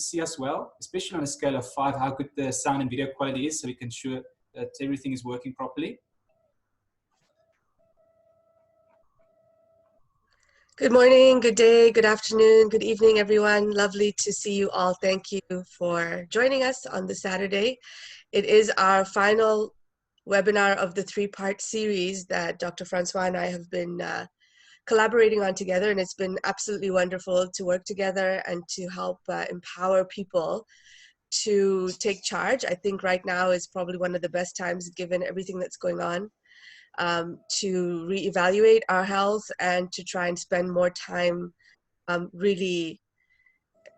see us well, especially on a scale of 5, how good the sound and video quality is, so we can ensure that everything is working properly? Good morning, good day, good afternoon, good evening, everyone. Lovely to see you all. Thank you for joining us on this Saturday. It is our final webinar of the 3-part series that Dr. Francois and I have been collaborating on together, and it's been absolutely wonderful to work together and to help empower people to take charge. I think right now is probably one of the best times, given everything that's going on, to reevaluate our health and to try and spend more time really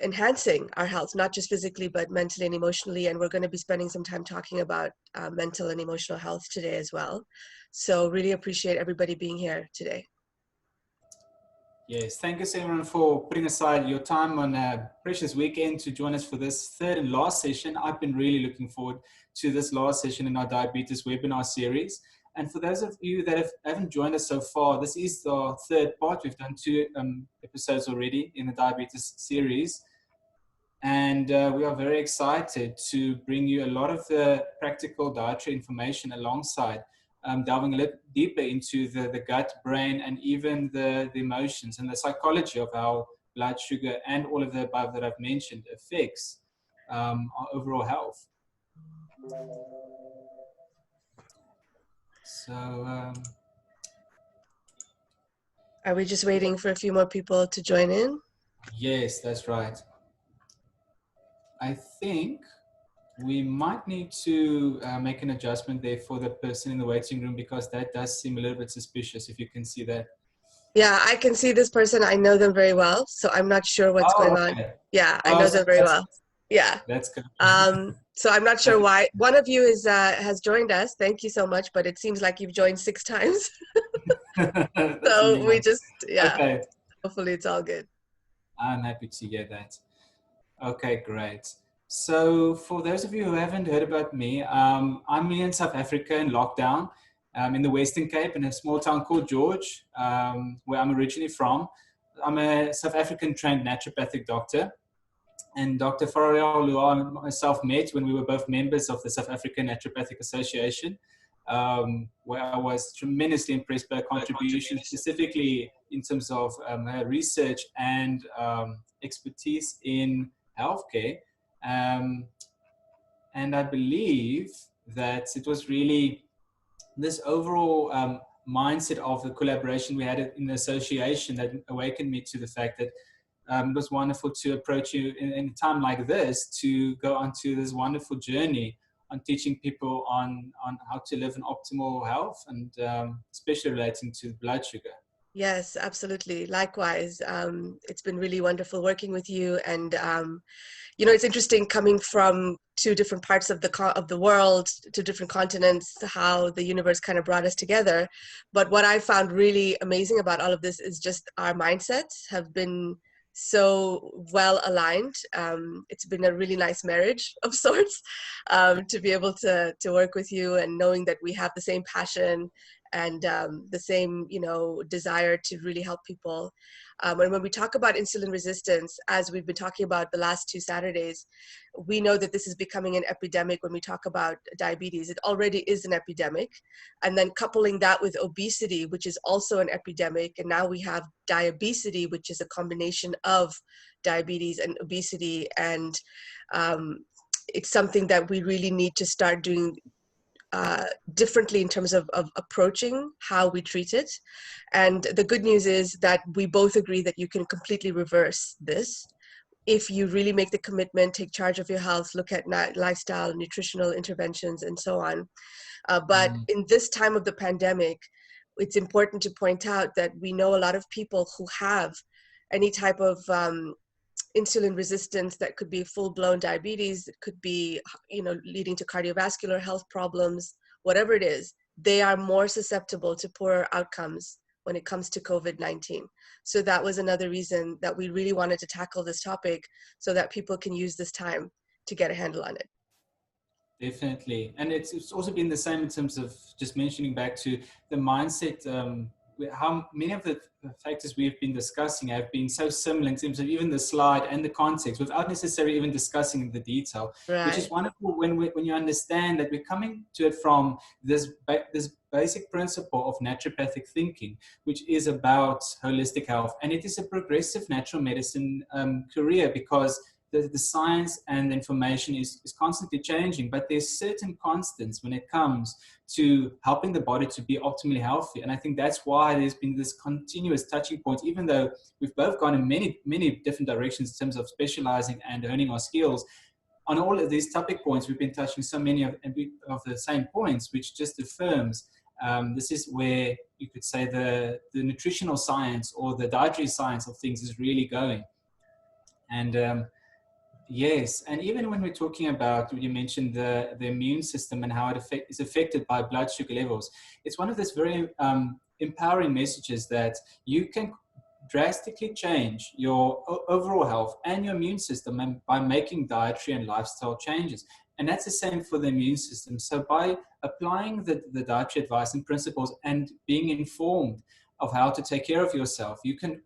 enhancing our health, not just physically, but mentally and emotionally. And we're going to be spending some time talking about mental and emotional health today as well. So really appreciate everybody being here today. Yes, thank you everyone for putting aside your time on a precious weekend to join us for this third and last session. I've been really looking forward to this last session in our diabetes webinar series. And for those of you that haven't joined us so far, this is the third part. We've done 2 episodes already in the diabetes series. And we are very excited to bring you a lot of the practical dietary information alongside delving a little deeper into the gut, brain, and even the emotions and the psychology of how blood sugar and all of the above that I've mentioned affects our overall health. So, are we just waiting for a few more people to join in? Yes, that's right. I think we might need to make an adjustment there for the person in the waiting room, because that does seem a little bit suspicious, if you can see that. Yeah, I can see this person. I know them very well, so I'm not sure what's going on. Yeah, I know them very well. Yeah. That's good. So I'm not sure why. One of you is has joined us. Thank you so much, but it seems like you've joined 6 times. So we just, yeah, okay. Hopefully it's all good. I'm happy to hear that. Okay, great. So for those of you who haven't heard about me, I'm in South Africa in lockdown, in the Western Cape, in a small town called George, where I'm originally from. I'm a South African trained naturopathic doctor, and Dr. Faryal, Luhar, and myself met when we were both members of the South African Naturopathic Association, where I was tremendously impressed by her contributions, specifically in terms of her research and expertise in healthcare. And I believe that it was really this overall mindset of the collaboration we had in the association that awakened me to the fact that it was wonderful to approach you in a time like this, to go onto this wonderful journey on teaching people on how to live in optimal health, and especially relating to blood sugar. Yes, absolutely. Likewise, it's been really wonderful working with you, and you know, it's interesting coming from 2 different parts of the world, 2 different continents, how the universe kind of brought us together. But what I found really amazing about all of this is just our mindsets have been so well aligned. It's been a really nice marriage of sorts, to be able to work with you, and knowing that we have the same passion and the same, you know, desire to really help people. And when we talk about insulin resistance, as we've been talking about the last 2 Saturdays, we know that this is becoming an epidemic. When we talk about diabetes, it already is an epidemic. And then coupling that with obesity, which is also an epidemic. And now we have diabesity, which is a combination of diabetes and obesity. And it's something that we really need to start doing differently in terms of approaching how we treat it. And the good news is that we both agree that you can completely reverse this if you really make the commitment, take charge of your health, look at lifestyle, nutritional interventions, and so on. But in this time of the pandemic, it's important to point out that we know a lot of people who have any type of insulin resistance that could be full-blown diabetes, it could be, you know, leading to cardiovascular health problems, whatever it is, they are more susceptible to poorer outcomes when it comes to COVID-19. So that was another reason that we really wanted to tackle this topic, so that people can use this time to get a handle on it. Definitely. And it's also been the same in terms of just mentioning back to the mindset how many of the factors we've been discussing have been so similar in terms of even the slide and the context without necessarily even discussing the detail, which is Right. wonderful when you understand that we're coming to it from this basic principle of naturopathic thinking, which is about holistic health. And it is a progressive natural medicine career, because the science and the information is constantly changing, but there's certain constants when it comes to helping the body to be optimally healthy. And I think that's why there's been this continuous touching point, even though we've both gone in many different directions in terms of specializing and honing our skills. On all of these topic points, we've been touching so many of the same points, which just affirms this is where you could say the nutritional science or the dietary science of things is really going. And yes, and even when we're talking about, you mentioned the immune system and how it is affected by blood sugar levels, it's one of those very empowering messages that you can drastically change your overall health and your immune system by making dietary and lifestyle changes. And that's the same for the immune system. So by applying the dietary advice and principles and being informed of how to take care of yourself, you can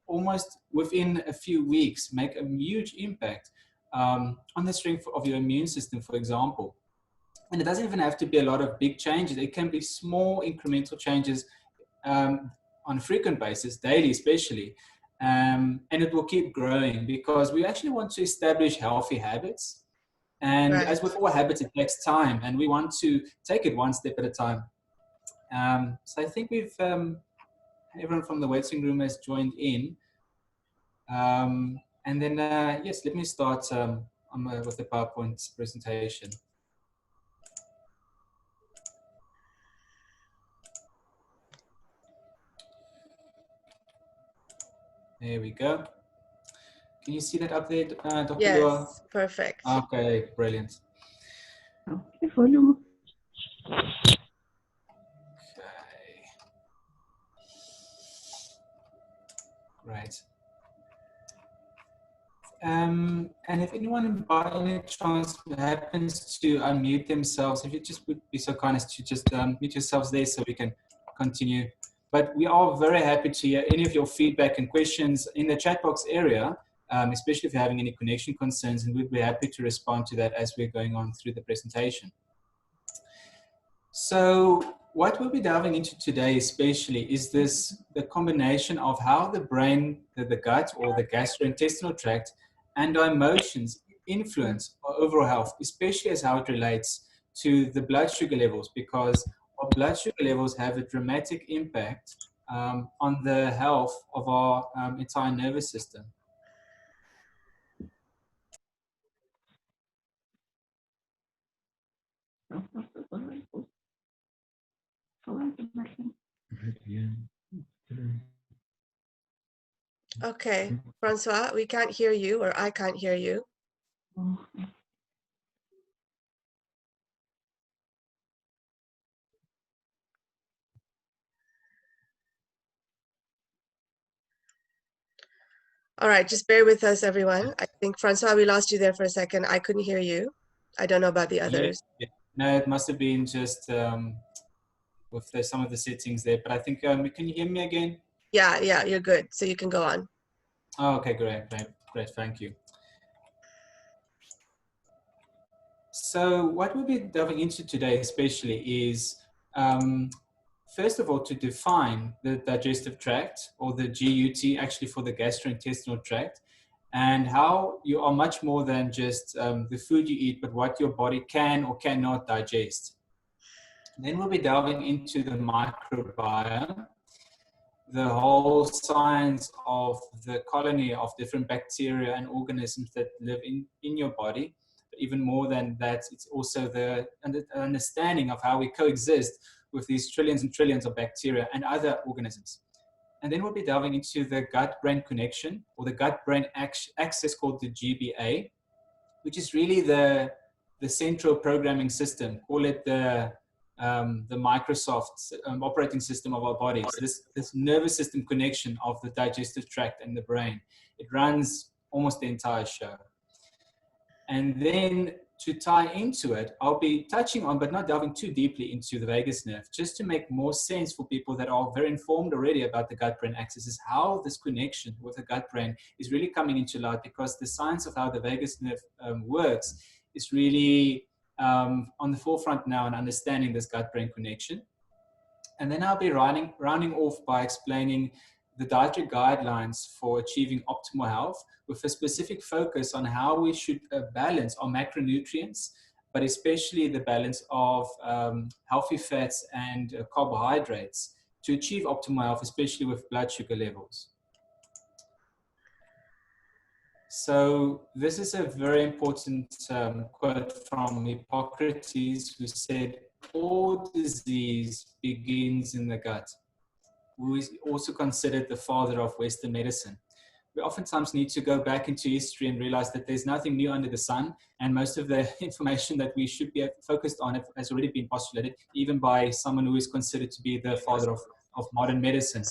almost within a few weeks make a huge impact on the strength of your immune system, for example. And it doesn't even have to be a lot of big changes. It can be small incremental changes on a frequent basis, daily especially. And it will keep growing, because we actually want to establish healthy habits. And Right. as with all habits, it takes time, and we want to take it one step at a time. So I think we've everyone from the waiting room has joined in. And then, yes, let me start with the PowerPoint presentation. There we go. Can you see that up there, Dr. Luhar? Yes, perfect. Okay, brilliant. Okay, volume. Okay. Great. And if anyone by any chance happens to unmute themselves, if you just would be so kind as to just mute yourselves there so we can continue. But we are very happy to hear any of your feedback and questions in the chat box area, especially if you're having any connection concerns, and we'd be happy to respond to that as we're going on through the presentation. So what we'll be delving into today especially is the combination of how the brain, the gut or the gastrointestinal tract, and our emotions influence our overall health, especially as how it relates to the blood sugar levels, because our blood sugar levels have a dramatic impact on the health of our entire nervous system. Okay, Francois, we can't hear you, or I can't hear you. All right, just bear with us, everyone. I think, Francois, we lost you there for a second. I couldn't hear you. I don't know about the others. Yeah. No, it must have been just with some of the settings there, but I think, can you hear me again? Yeah, you're good. So you can go on. Oh, okay, great, thank you. So what we'll be delving into today especially is, first of all, to define the digestive tract, or the GUT actually for the gastrointestinal tract, and how you are much more than just the food you eat, but what your body can or cannot digest. Then we'll be delving into the microbiome, the whole science of the colony of different bacteria and organisms that live in your body. But even more than that, it's also the understanding of how we coexist with these trillions and trillions of bacteria and other organisms. And then we'll be delving into the gut-brain connection, or the gut-brain axis called the GBA, which is really the central programming system. Call it the Microsoft operating system of our bodies, this nervous system connection of the digestive tract and the brain. It runs almost the entire show. And then to tie into it, I'll be touching on, but not delving too deeply into the vagus nerve, just to make more sense for people that are very informed already about the gut-brain axis, is how this connection with the gut-brain is really coming into light, because the science of how the vagus nerve works is really on the forefront now in understanding this gut-brain connection. And then I'll be rounding off by explaining the dietary guidelines for achieving optimal health, with a specific focus on how we should balance our macronutrients, but especially the balance of healthy fats and carbohydrates to achieve optimal health, especially with blood sugar levels. So this is a very important quote from Hippocrates, who said, "All disease begins in the gut," who is also considered the father of Western medicine. We oftentimes need to go back into history and realize that there's nothing new under the sun, and most of the information that we should be focused on has already been postulated, even by someone who is considered to be the father of modern medicine.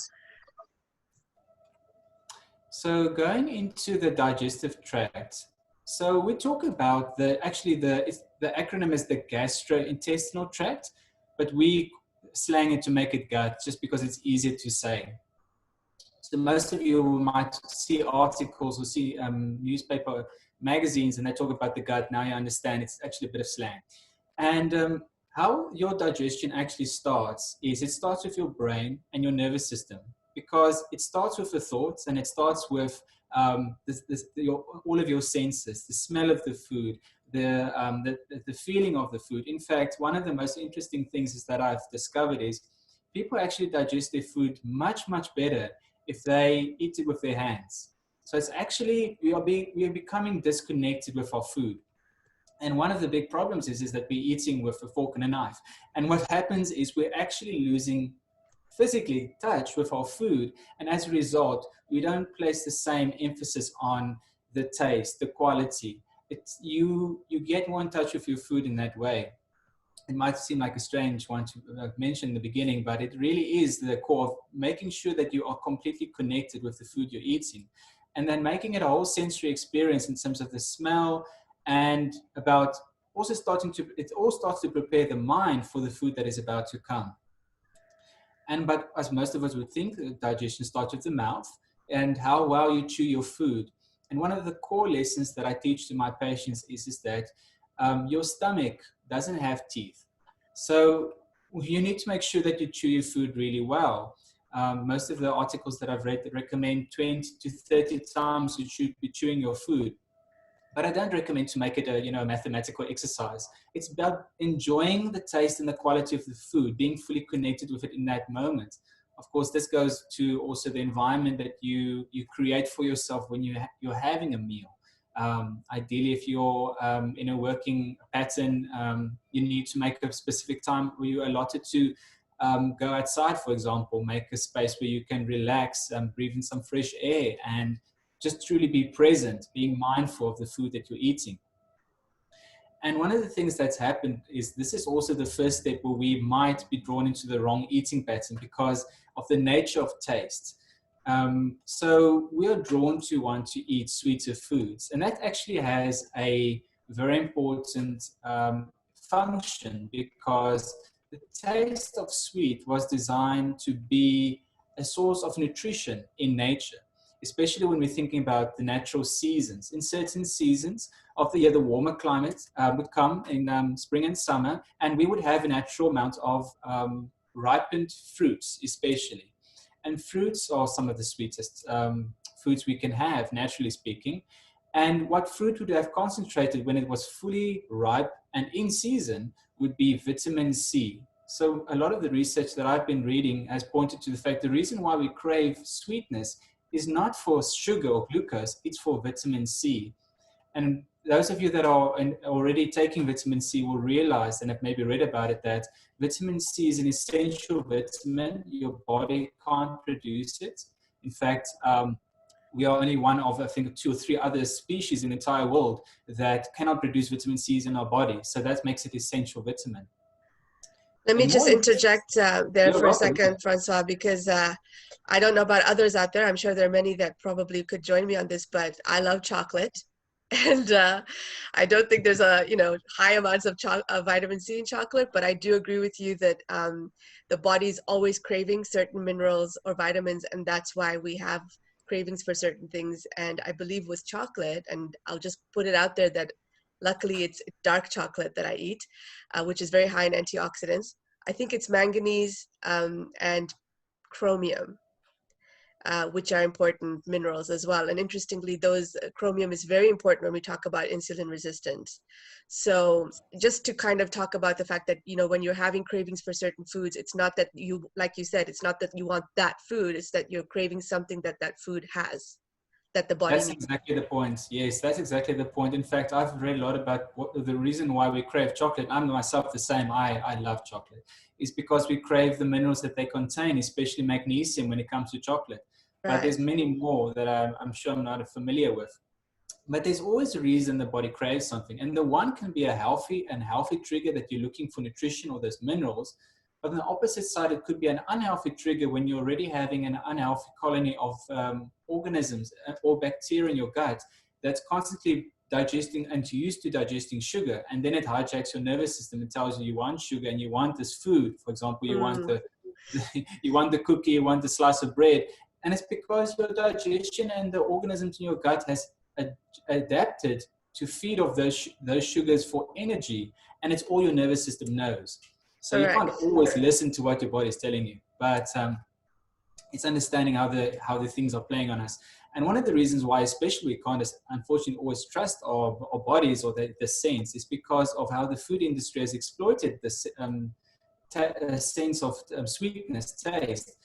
So going into the digestive tract, so we talk about the acronym is the gastrointestinal tract, but we slang it to make it gut just because it's easier to say. So most of you might see articles or see newspaper magazines, and they talk about the gut. Now you understand it's actually a bit of slang. And how your digestion actually starts is it starts with your brain and your nervous system, because it starts with the thoughts, and it starts with all of your senses, the smell of the food, the feeling of the food. In fact, one of the most interesting things is that I've discovered is people actually digest their food much, much better if they eat it with their hands. So it's actually, we are becoming disconnected with our food. And one of the big problems is that we're eating with a fork and a knife. And what happens is we're actually losing physically touch with our food. And as a result, we don't place the same emphasis on the taste, the quality. You get more in touch with your food in that way. It might seem like a strange one to mention in the beginning, but it really is the core of making sure that you are completely connected with the food you're eating, and then making it a whole sensory experience in terms of the smell, and about also it all starts to prepare the mind for the food that is about to come. But as most of us would think, digestion starts with the mouth and how well you chew your food. And one of the core lessons that I teach to my patients is that your stomach doesn't have teeth. So you need to make sure that you chew your food really well. Most of the articles that I've read that recommend 20 to 30 times you should be chewing your food. But I don't recommend to make it a mathematical exercise. It's about enjoying the taste and the quality of the food, being fully connected with it in that moment. Of course, this goes to also the environment that you create for yourself when you're having a meal. Ideally, if you're in a working pattern, you need to make a specific time where you're allotted to go outside, for example, make a space where you can relax, breathe in some fresh air, and just truly be present, being mindful of the food that you're eating. And one of the things that's happened is this is also the first step where we might be drawn into the wrong eating pattern because of the nature of taste. So we are drawn to want to eat sweeter foods, and that actually has a very important function, because the taste of sweet was designed to be a source of nutrition in nature, especially when we're thinking about the natural seasons. In certain seasons of the year, the warmer climate would come in spring and summer, and we would have a natural amount of ripened fruits, especially. And fruits are some of the sweetest foods we can have, naturally speaking. And what fruit would have concentrated when it was fully ripe and in season would be vitamin C. So a lot of the research that I've been reading has pointed to the fact the reason why we crave sweetness is not for sugar or glucose, it's for vitamin C. And those of you that are already taking vitamin C will realize, and have maybe read about it, that vitamin C is an essential vitamin. Your body can't produce it. In fact, we are only one of, I think, 2 or 3 other species in the entire world that cannot produce vitamin C's in our body. So that makes it essential vitamin. Let me just interject there for a second, Francois, because I don't know about others out there. I'm sure there are many that probably could join me on this, but I love chocolate. And I don't think there's a, high amounts of vitamin C in chocolate, but I do agree with you that the body's always craving certain minerals or vitamins, and that's why we have cravings for certain things. And I believe with chocolate, and I'll just put it out there that luckily it's dark chocolate that I eat, which is very high in antioxidants. I think it's manganese and chromium, which are important minerals as well. And interestingly, those chromium is very important when we talk about insulin resistance. So just to kind of talk about the fact that, when you're having cravings for certain foods, it's not that you, like you said, it's not that you want that food, it's that you're craving something that that food has, that the body That's needs. exactly the point. Yes, that's exactly the point. In fact, I've read a lot about the reason why we crave chocolate. I'm myself the same. I love chocolate. Is because we crave the minerals that they contain, especially magnesium when it comes to chocolate. But Right. there's many more that I'm sure I'm not familiar with. But there's always a reason the body craves something. And the one can be a healthy trigger that you're looking for nutrition or those minerals. But on the opposite side, it could be an unhealthy trigger when you're already having an unhealthy colony of organisms or bacteria in your gut that's constantly digesting and used to digesting sugar. And then it hijacks your nervous system and tells you you want sugar and you want this food. For example, you want you want the cookie, you want the slice of bread. And it's because your digestion and the organisms in your gut has adapted to feed off those sugars for energy, and it's all your nervous system knows. So you can't always listen to what your body is telling you, but it's understanding how the things are playing on us. And one of the reasons why, especially, we can't unfortunately always trust our bodies or the sense is because of how the food industry has exploited this sense of sweetness, taste.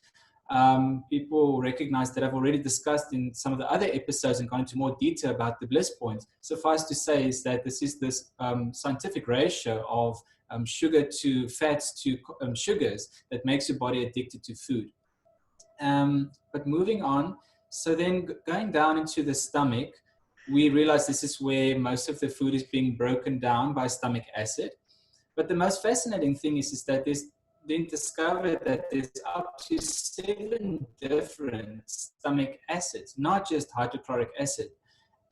People recognize that I've already discussed in some of the other episodes and gone into more detail about the bliss point. Suffice to say is that this is this scientific ratio of sugar to fats to sugars that makes your body addicted to food. But moving on, so then going down into the stomach, we realize this is where most of the food is being broken down by stomach acid. But the most fascinating thing is that there's been discovered that there's up to 7 different stomach acids, not just hydrochloric acid.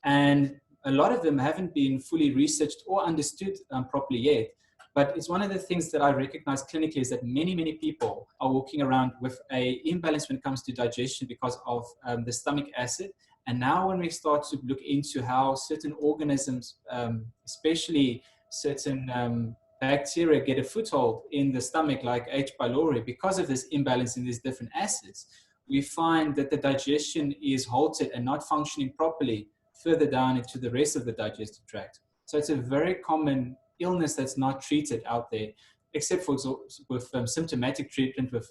And a lot of them haven't been fully researched or understood properly yet. But it's one of the things that I recognize clinically is that many, many people are walking around with an imbalance when it comes to digestion because of the stomach acid. And now when we start to look into how certain organisms, especially certain bacteria get a foothold in the stomach like H. pylori, because of this imbalance in these different acids, we find that the digestion is halted and not functioning properly further down into the rest of the digestive tract. So it's a very common illness that's not treated out there, except for with symptomatic treatment with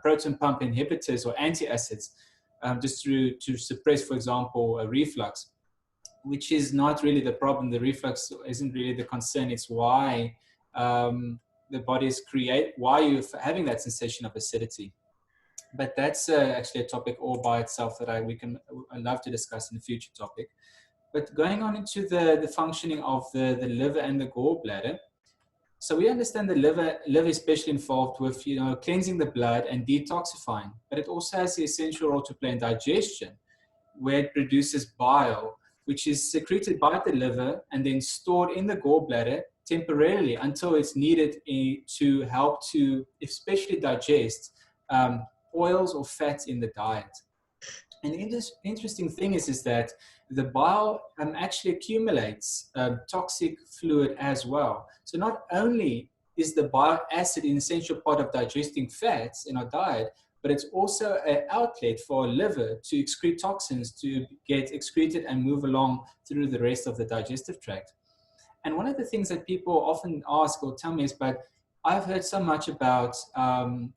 proton pump inhibitors or antacids, just to suppress, for example, a reflux, which is not really the problem. The reflux isn't really the concern. It's why the body's why you're having that sensation of acidity. But that's actually a topic all by itself that I'd love to discuss in a future topic. But going on into the functioning of the liver and the gallbladder. So we understand the liver is especially involved with cleansing the blood and detoxifying, but it also has the essential role to play in digestion, where it produces bile, which is secreted by the liver and then stored in the gallbladder temporarily until it's needed to help to especially digest oils or fats in the diet. And the interesting thing is that the bile actually accumulates toxic fluid as well. So not only is the bile acid an essential part of digesting fats in our diet, but it's also an outlet for our liver to excrete toxins to get excreted and move along through the rest of the digestive tract. And one of the things that people often ask or tell me is, but I've heard so much about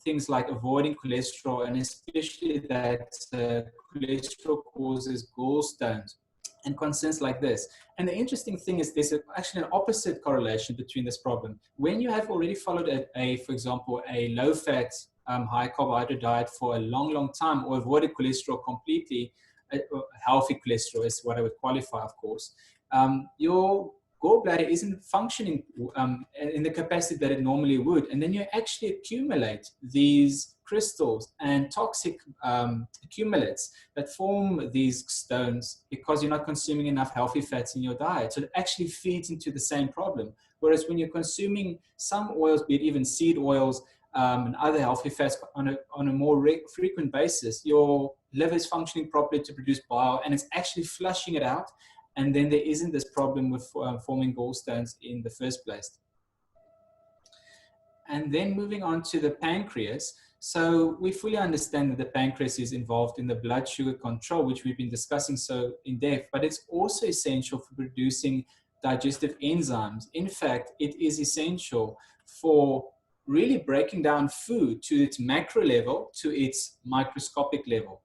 things like avoiding cholesterol, and especially that cholesterol causes gallstones and concerns like this. And the interesting thing is there's actually an opposite correlation between this problem. When you have already followed for example, a low-fat, high carbohydrate diet for a long, long time, or avoided cholesterol completely, healthy cholesterol is what I would qualify, of course, your gallbladder isn't functioning in the capacity that it normally would. And then you actually accumulate these crystals and toxic accumulates that form these stones because you're not consuming enough healthy fats in your diet. So it actually feeds into the same problem. Whereas when you're consuming some oils, be it even seed oils, and other healthy fats on a more frequent basis, your liver is functioning properly to produce bile, and it's actually flushing it out. And then there isn't this problem with forming gallstones in the first place. And then moving on to the pancreas. So we fully understand that the pancreas is involved in the blood sugar control, which we've been discussing so in depth, but it's also essential for producing digestive enzymes. In fact, it is essential for really breaking down food to its macro level, to its microscopic level.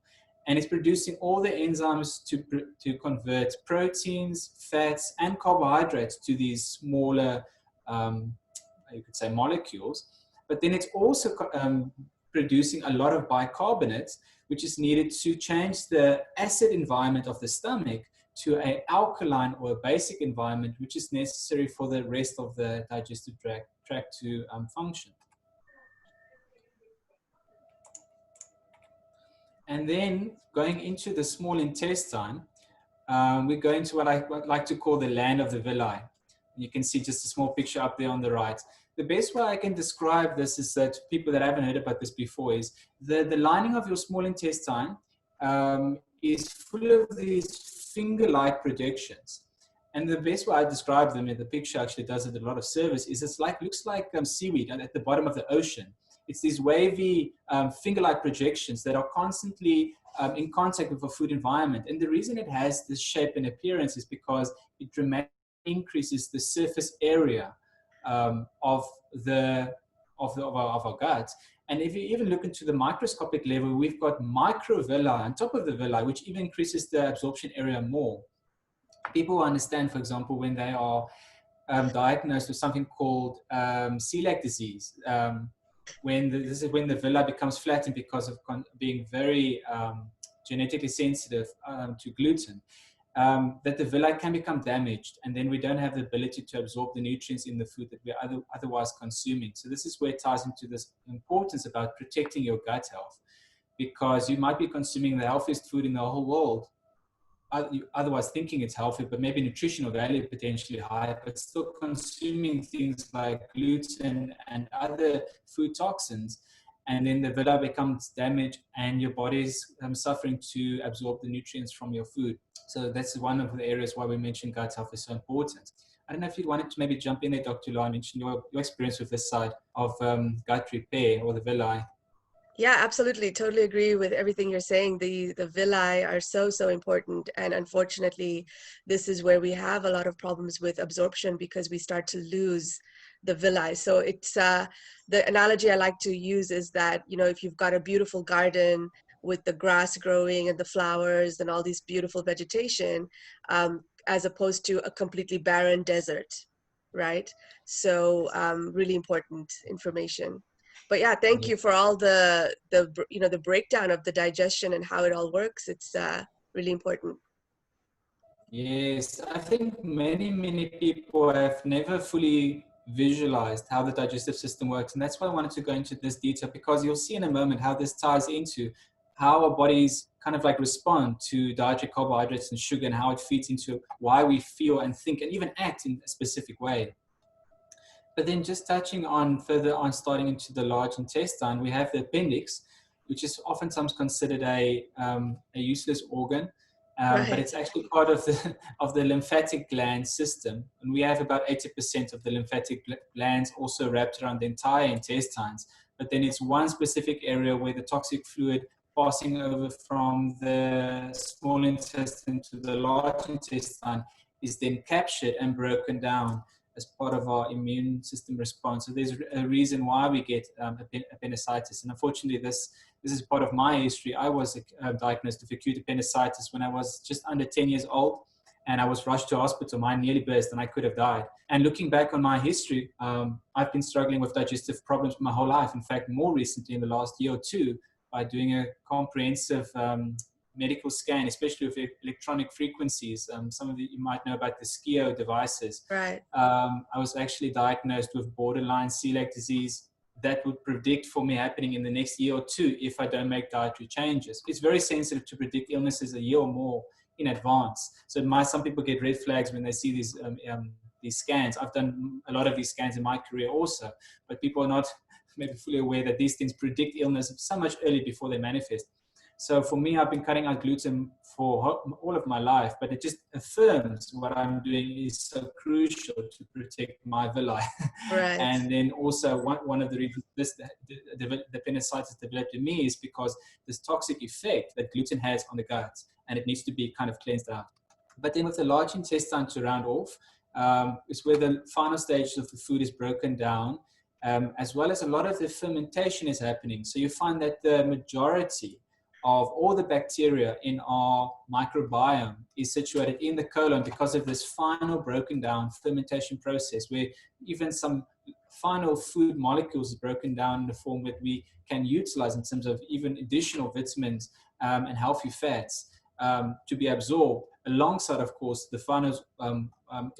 And it's producing all the enzymes to convert proteins, fats, and carbohydrates to these smaller, you could say, molecules. But then it's also producing a lot of bicarbonates, which is needed to change the acid environment of the stomach to an alkaline or a basic environment, which is necessary for the rest of the digestive tract to function. And then going into the small intestine, we go into what I like to call the land of the villi. You can see just a small picture up there on the right. The best way I can describe this is that people that haven't heard about this before is the lining of your small intestine is full of these finger-like projections. And the best way I describe them, and the picture actually does it a lot of service, is it's like, looks like seaweed at the bottom of the ocean. It's these wavy finger-like projections that are constantly in contact with a food environment. And the reason it has this shape and appearance is because it dramatically increases the surface area of our gut. And if you even look into the microscopic level, we've got microvilli on top of the villi, which even increases the absorption area more. People understand, for example, when they are diagnosed with something called celiac disease, this is when the villi becomes flattened because of being very genetically sensitive to gluten, that the villi can become damaged, and then we don't have the ability to absorb the nutrients in the food that we're otherwise consuming. So this is where it ties into this importance about protecting your gut health, because you might be consuming the healthiest food in the whole world, otherwise thinking it's healthy, but maybe nutritional value potentially high, but still consuming things like gluten and other food toxins, and then the villi becomes damaged and your body's suffering to absorb the nutrients from your food. So that's one of the areas why we mentioned gut health is so important. I don't know if you wanted to maybe jump in there, Dr. Luhar, mention your experience with this side of gut repair or the villi. Yeah, absolutely. Totally agree with everything you're saying. The villi are so important. And unfortunately, this is where we have a lot of problems with absorption because we start to lose the villi. So it's the analogy I like to use is that, you know, if you've got a beautiful garden with the grass growing and the flowers and all these beautiful vegetation, as opposed to a completely barren desert, right? So really important information. But yeah, thank you for all the you know, the breakdown of the digestion and how it all works. It's really important. Yes, I think many people have never fully visualized how the digestive system works, and that's why I wanted to go into this detail, because you'll see in a moment how this ties into how our bodies kind of like respond to dietary carbohydrates and sugar, and how it feeds into why we feel and think and even act in a specific way. But then just touching on further on, starting into the large intestine, we have the appendix, which is oftentimes considered a useless organ, Right. but it's actually part of the lymphatic gland system. And we have about 80% of the lymphatic glands also wrapped around the entire intestines. But then it's one specific area where the toxic fluid passing over from the small intestine to the large intestine is then captured and broken down as part of our immune system response. So there's a reason why we get appendicitis. And unfortunately, this is part of my history. I was diagnosed with acute appendicitis when I was just under 10 years old, and I was rushed to hospital. Mine nearly burst and I could have died. And looking back on my history, I've been struggling with digestive problems my whole life. In fact, more recently in the last year or two, by doing a comprehensive medical scan, especially with electronic frequencies. Some of you might know about the SCIO devices. Right. I was actually diagnosed with borderline celiac disease that would predict for me happening in the next year or two if I don't make dietary changes. It's very sensitive to predict illnesses a year or more in advance. So some people get red flags when they see these scans. I've done a lot of these scans in my career also, but people are not maybe fully aware that these things predict illness so much early before they manifest. So for me, I've been cutting out gluten for all of my life, but it just affirms what I'm doing is so crucial to protect my villi. Right. And then also one of the reasons the appendicitis developed in me is because this toxic effect that gluten has on the gut, and it needs to be kind of cleansed out. But then with the large intestine to round off, is where the final stage of the food is broken down, as well as a lot of the fermentation is happening. So you find that the majority of all the bacteria in our microbiome is situated in the colon because of this final broken down fermentation process, where even some final food molecules are broken down in the form that we can utilize in terms of even additional vitamins and healthy fats to be absorbed, alongside, of course, the final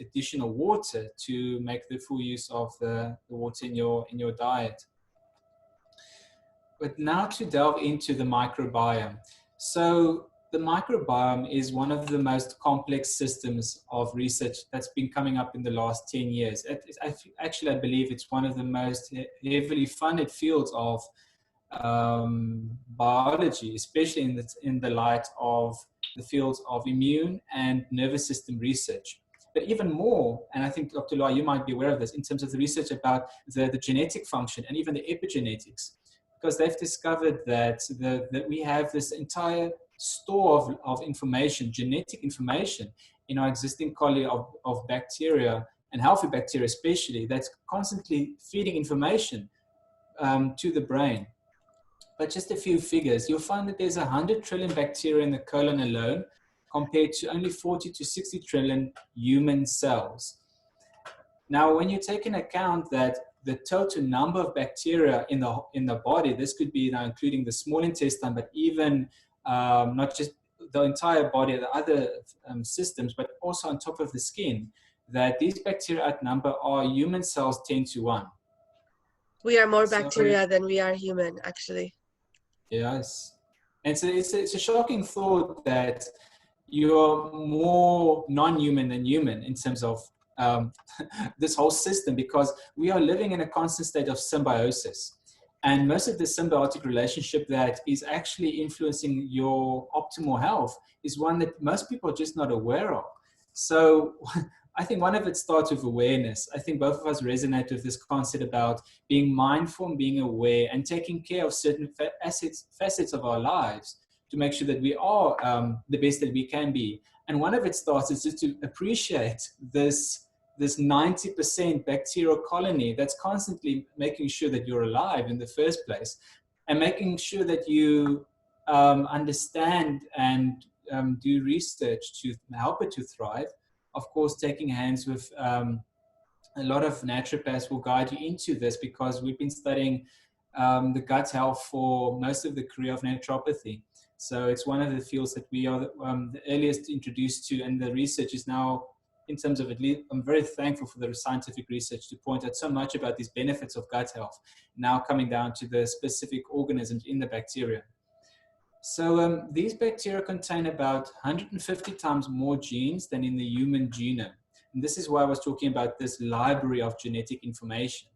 additional water to make the full use of the water in your diet. But now to delve into the microbiome. So the microbiome is one of the most complex systems of research that's been coming up in the last 10 years. Actually, I believe it's one of the most heavily funded fields of biology, especially in the light of the fields of immune and nervous system research. But even more, and I think Dr. Luhar, you might be aware of this, in terms of the research about the genetic function and even the epigenetics, because they've discovered that we have this entire store of information, genetic information, in our existing colony of bacteria, and healthy bacteria especially, that's constantly feeding information to the brain. But just a few figures, you'll find that there's 100 trillion bacteria in the colon alone, compared to only 40 to 60 trillion human cells. Now, when you take into account that the total number of bacteria in the body, this could be now including the small intestine, but even not just the entire body, the other systems, but also on top of the skin, that these bacteria outnumber our human cells 10 to 1. We are more bacteria than we are human, actually. Yes. And so it's a shocking thought that you're more non-human than human in terms of this whole system, because we are living in a constant state of symbiosis. And most of the symbiotic relationship that is actually influencing your optimal health is one that most people are just not aware of. So I think one of it starts with awareness. I think both of us resonate with this concept about being mindful and being aware and taking care of certain facets of our lives to make sure that we are the best that we can be. And one of it starts is just to appreciate this 90% bacterial colony that's constantly making sure that you're alive in the first place, and making sure that you understand and do research to help it to thrive. Of course, taking hands with a lot of naturopaths will guide you into this, because we've been studying the gut health for most of the career of naturopathy. So it's one of the fields that we are the earliest introduced to, and the research is now, in terms of, at least, I'm very thankful for the scientific research to point out so much about these benefits of gut health, now coming down to the specific organisms in the bacteria. So these bacteria contain about 150 times more genes than in the human genome. And this is why I was talking about this library of genetic information.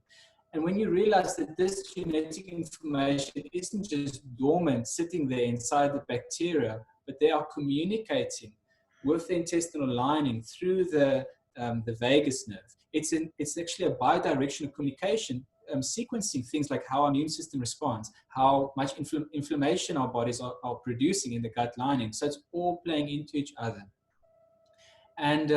And when you realize that this genetic information isn't just dormant, sitting there inside the bacteria, but they are communicating with the intestinal lining through the vagus nerve. It's actually a bidirectional communication, sequencing things like how our immune system responds, how much inflammation our bodies are producing in the gut lining. So it's all playing into each other. And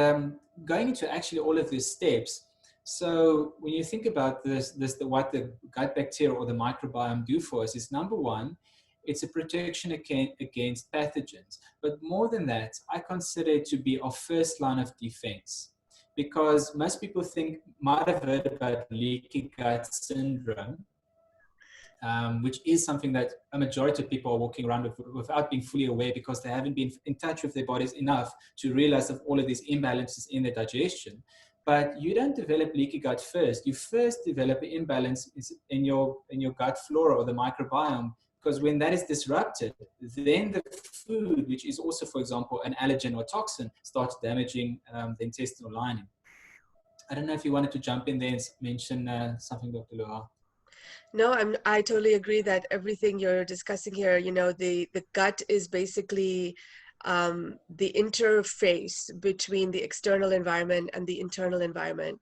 going into actually all of these steps, so when you think about what the gut bacteria or the microbiome do for us is, number one, it's a protection against pathogens. But more than that, I consider it to be our first line of defense, because most people might have heard about leaky gut syndrome. which is something that a majority of people are walking around with without being fully aware, because they haven't been in touch with their bodies enough to realize of all of these imbalances in their digestion. But you don't develop leaky gut first. You first develop an imbalance in your gut flora or the microbiome, because when that is disrupted, then the food, which is also, for example, an allergen or toxin, starts damaging the intestinal lining. I don't know if you wanted to jump in there and mention something, Dr. Luhar. No, I totally agree that everything you're discussing here, the gut is basically the interface between the external environment and the internal environment.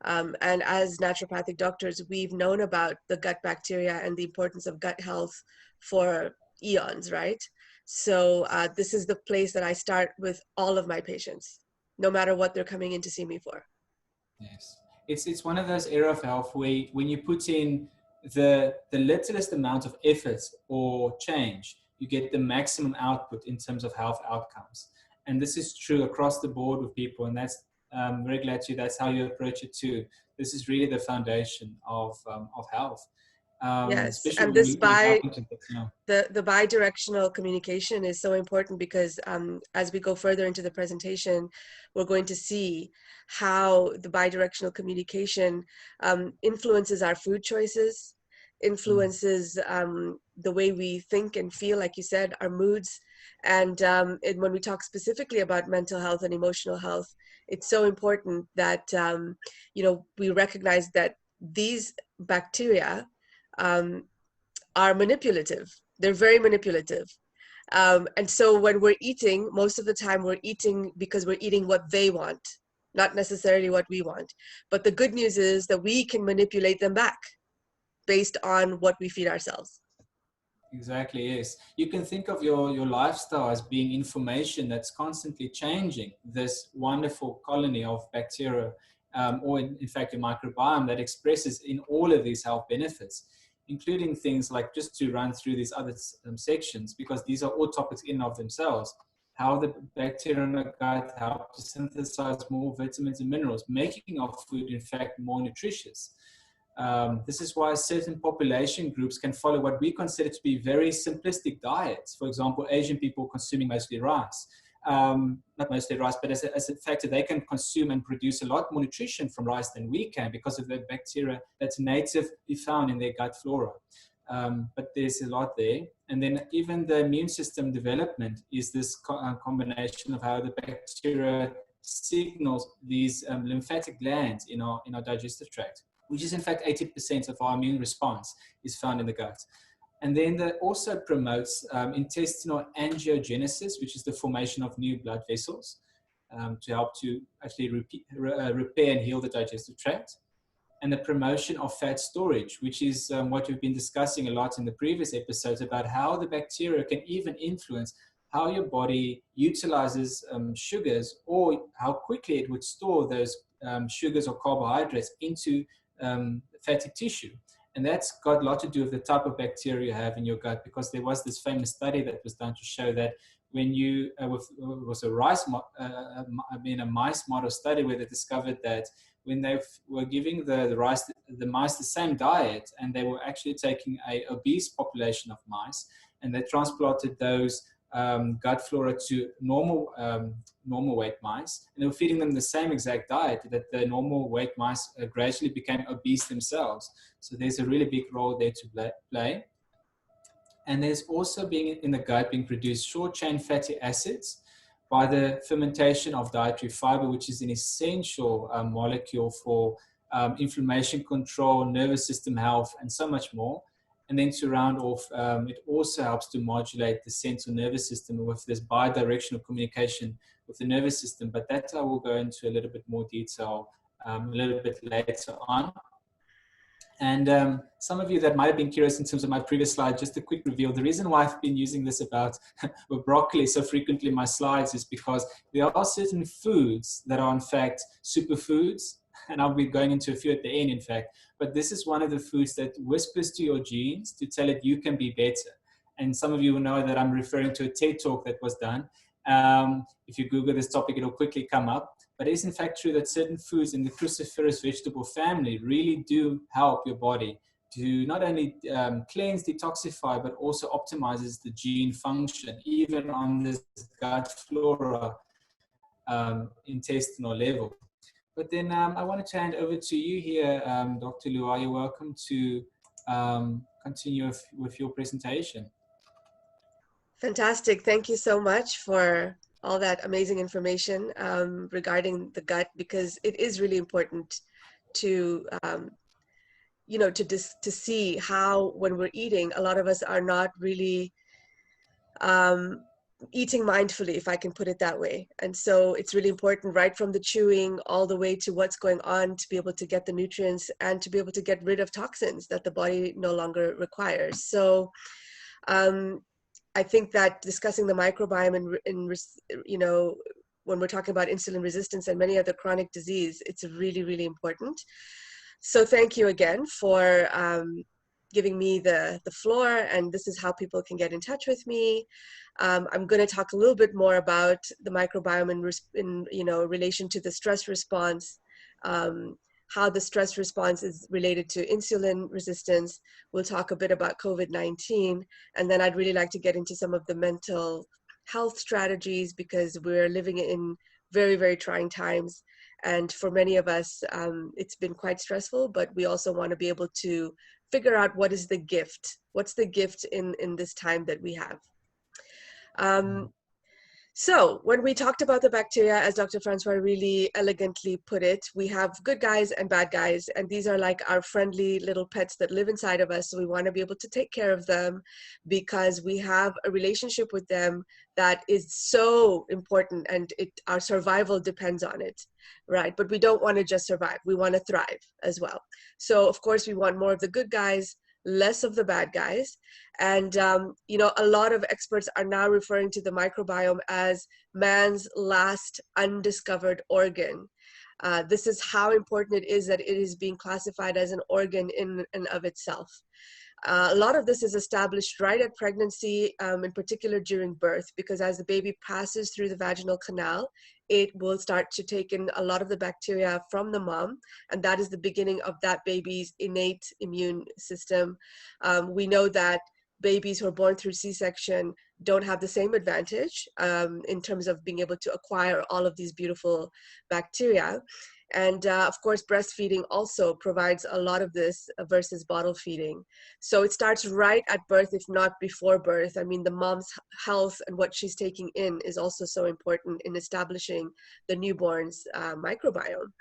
And as naturopathic doctors, we've known about the gut bacteria and the importance of gut health for eons, right? So this is the place that I start with all of my patients, no matter what they're coming in to see me for. Yes, it's one of those areas of health where when you put in the littlest amount of effort or change, you get the maximum output in terms of health outcomes. And this is true across the board with people, and that's very glad to that's how you approach it too. This is really the foundation of health. Yes, Especially and when this we delve into it, the bi-directional communication is so important, because as we go further into the presentation, we're going to see how the bi-directional communication influences our food choices, influences the way we think and feel, like you said, our moods. And when we talk specifically about mental health and emotional health, it's so important that we recognize that these bacteria are manipulative. They're very manipulative. And so when we're eating, most of the time we're eating because we're eating what they want, not necessarily what we want. But the good news is that we can manipulate them back based on what we feed ourselves. Exactly, yes. You can think of your lifestyle as being information that's constantly changing this wonderful colony of bacteria, or in fact, a microbiome that expresses in all of these health benefits, including things like, just to run through these other sections, because these are all topics in and of themselves, how the bacteria in the gut help to synthesize more vitamins and minerals, making our food, in fact, more nutritious. This is why certain population groups can follow what we consider to be very simplistic diets. For example, Asian people consuming mostly rice. Not mostly rice, but as a factor, they can consume and produce a lot more nutrition from rice than we can, because of the bacteria that's natively found in their gut flora. But there's a lot there. And then even the immune system development is this combination of how the bacteria signals these lymphatic glands in our digestive tract, which is in fact 80% of our immune response is found in the gut. And then that also promotes intestinal angiogenesis, which is the formation of new blood vessels, to help to actually repair and heal the digestive tract. And the promotion of fat storage, which is what we've been discussing a lot in the previous episodes, about how the bacteria can even influence how your body utilizes sugars, or how quickly it would store those sugars or carbohydrates into fatty tissue. And that's got a lot to do with the type of bacteria you have in your gut, because there was this famous study that was done to show that when you, was a mice model study, where they discovered that when they were giving the mice the same diet, and they were actually taking a obese population of mice, and they transplanted those gut flora to normal weight mice, and they were feeding them the same exact diet, that the normal weight mice gradually became obese themselves. So there's a really big role there to play. And there's also in the gut being produced short chain fatty acids by the fermentation of dietary fiber, which is an essential molecule for inflammation control, nervous system health, and so much more. And then to round off, it also helps to modulate the central nervous system with this bi-directional communication with the nervous system. But that I will go into a little bit more detail a little bit later on. And some of you that might have been curious in terms of my previous slide, just a quick reveal. The reason why I've been using this about with broccoli so frequently in my slides is because there are certain foods that are in fact superfoods, and I'll be going into a few at the end, in fact. But this is one of the foods that whispers to your genes to tell it you can be better. And some of you will know that I'm referring to a TED talk that was done. If you Google this topic, it'll quickly come up. But it is in fact true that certain foods in the cruciferous vegetable family really do help your body not only cleanse, detoxify, but also optimizes the gene function, even on this gut flora intestinal level. But then I wanted to hand over to you here, Dr. Luhar. You're welcome to continue with your presentation. Fantastic. Thank you so much for all that amazing information regarding the gut, because it is really important to, you know, to see how when we're eating, a lot of us are not really eating mindfully, if I can put it that way. And so it's really important, right from the chewing all the way to what's going on, to be able to get the nutrients and to be able to get rid of toxins that the body no longer requires. So I think that discussing the microbiome you know, when we're talking about insulin resistance and many other chronic disease, it's really, really important. So thank you again for giving me the floor, and this is how people can get in touch with me. I'm going to talk a little bit more about the microbiome in you know, relation to the stress response, how the stress response is related to insulin resistance. We'll talk a bit about COVID-19, and then I'd really like to get into some of the mental health strategies, because we're living in very, very trying times. And for many of us, it's been quite stressful, but we also want to be able to figure out what is the gift. What's the gift in this time that we have? So when we talked about the bacteria, as Dr. Francois really elegantly put it, we have good guys and bad guys, and these are like our friendly little pets that live inside of us. So we want to be able to take care of them, because we have a relationship with them that is so important, and our survival depends on it, right? But we don't want to just survive. We want to thrive as well. So of course we want more of the good guys, less of the bad guys. And you know, a lot of experts are now referring to the microbiome as man's last undiscovered organ. This is how important it is that it is being classified as an organ in and of itself. A lot of this is established right at pregnancy, in particular during birth, because as the baby passes through the vaginal canal, it will start to take in a lot of the bacteria from the mom, and that is the beginning of that baby's innate immune system. We know that babies who are born through C-section don't have the same advantage in terms of being able to acquire all of these beautiful bacteria. And of course, breastfeeding also provides a lot of this versus bottle feeding. So it starts right at birth, if not before birth. I mean, the mom's health and what she's taking in is also so important in establishing the newborn's microbiome.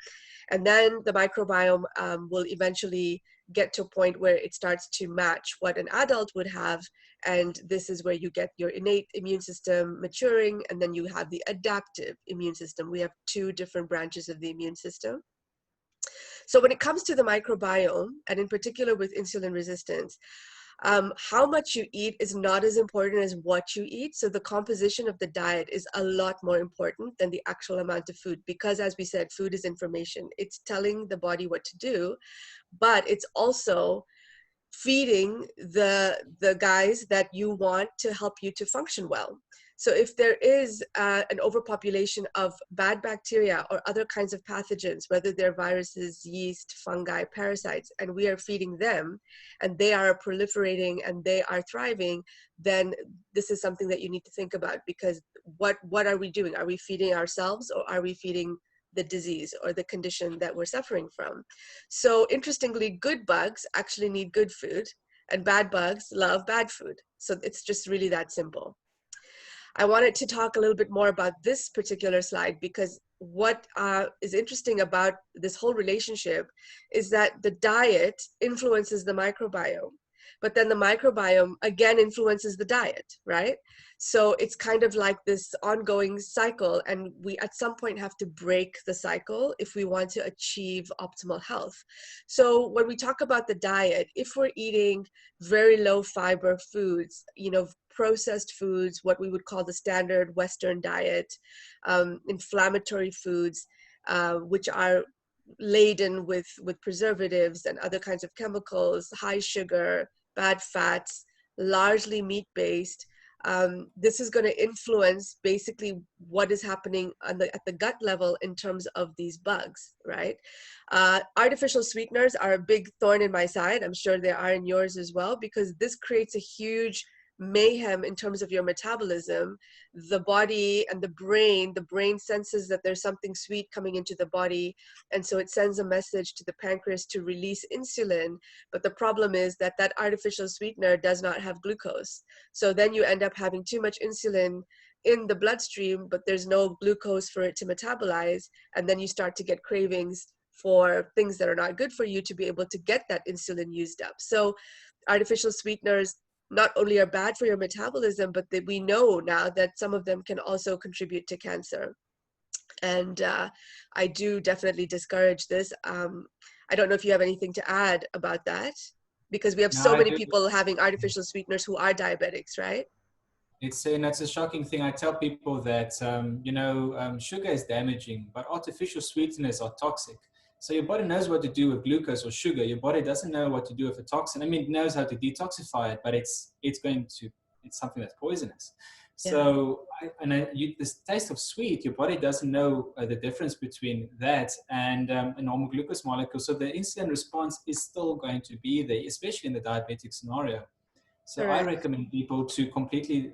And then the microbiome will eventually get to a point where it starts to match what an adult would have. And this is where you get your innate immune system maturing, and then you have the adaptive immune system. We have two different branches of the immune system. So when it comes to the microbiome, and in particular with insulin resistance, how much you eat is not as important as what you eat. So the composition of the diet is a lot more important than the actual amount of food, because as we said, food is information. It's telling the body what to do, but it's also feeding the guys that you want to help you to function well. So if there is an overpopulation of bad bacteria or other kinds of pathogens, whether they're viruses, yeast, fungi, parasites, and we are feeding them and they are proliferating and they are thriving, then this is something that you need to think about, because what are we doing? Are we feeding ourselves, or are we feeding the disease or the condition that we're suffering from? So interestingly, good bugs actually need good food, and bad bugs love bad food. So it's just really that simple. I wanted to talk a little bit more about this particular slide, because what is interesting about this whole relationship is that the diet influences the microbiome, but then the microbiome again influences the diet, right? So it's kind of like this ongoing cycle, and we at some point have to break the cycle if we want to achieve optimal health. So when we talk about the diet, if we're eating very low fiber foods, you know, processed foods, what we would call the standard Western diet, inflammatory foods, which are laden with preservatives and other kinds of chemicals, high sugar, bad fats, largely meat-based, this is going to influence basically what is happening at the gut level in terms of these bugs, right? Artificial sweeteners are a big thorn in my side. I'm sure they are in yours as well, because this creates a huge mayhem in terms of your metabolism. The body and the brain senses that there's something sweet coming into the body, and so it sends a message to the pancreas to release insulin. But the problem is that that artificial sweetener does not have glucose, so then you end up having too much insulin in the bloodstream, but there's no glucose for it to metabolize, and then you start to get cravings for things that are not good for you to be able to get that insulin used up. So artificial sweeteners not only are bad for your metabolism, but we know now that some of them can also contribute to cancer. And I do definitely discourage this. I don't know if you have anything to add about that, because we have No, so I many do. people having artificial sweeteners who are diabetics, right? That's a shocking thing. I tell people that, sugar is damaging, but artificial sweeteners are toxic. So your body knows what to do with glucose or sugar. Your body doesn't know what to do with a toxin. I mean, it knows how to detoxify it, but it's something that's poisonous. Yeah. So, this taste of sweet, your body doesn't know the difference between that and a normal glucose molecule. So the insulin response is still going to be there, especially in the diabetic scenario. So I Correct. recommend people to completely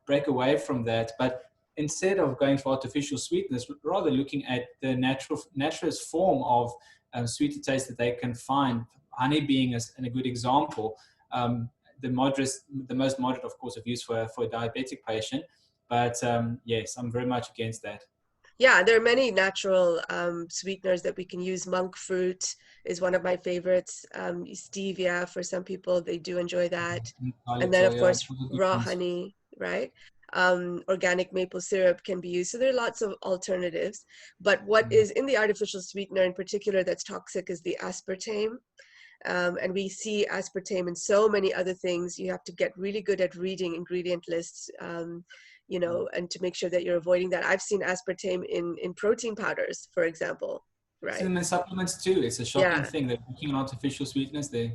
break away from that, but instead of going for artificial sweetness, rather looking at the naturalist form of sweeter taste that they can find. Honey being a good example. The most moderate, of course, of use for a diabetic patient. But yes, I'm very much against that. Yeah, there are many natural sweeteners that we can use. Monk fruit is one of my favorites. Stevia, for some people, they do enjoy that. And then, of course, raw honey, right? Organic maple syrup can be used. So there are lots of alternatives. But what is in the artificial sweetener in particular that's toxic is the aspartame. And we see aspartame in so many other things. You have to get really good at reading ingredient lists, and to make sure that you're avoiding that. I've seen aspartame in protein powders, for example, right? In supplements too. It's a shocking thing that looking at artificial sweetness there.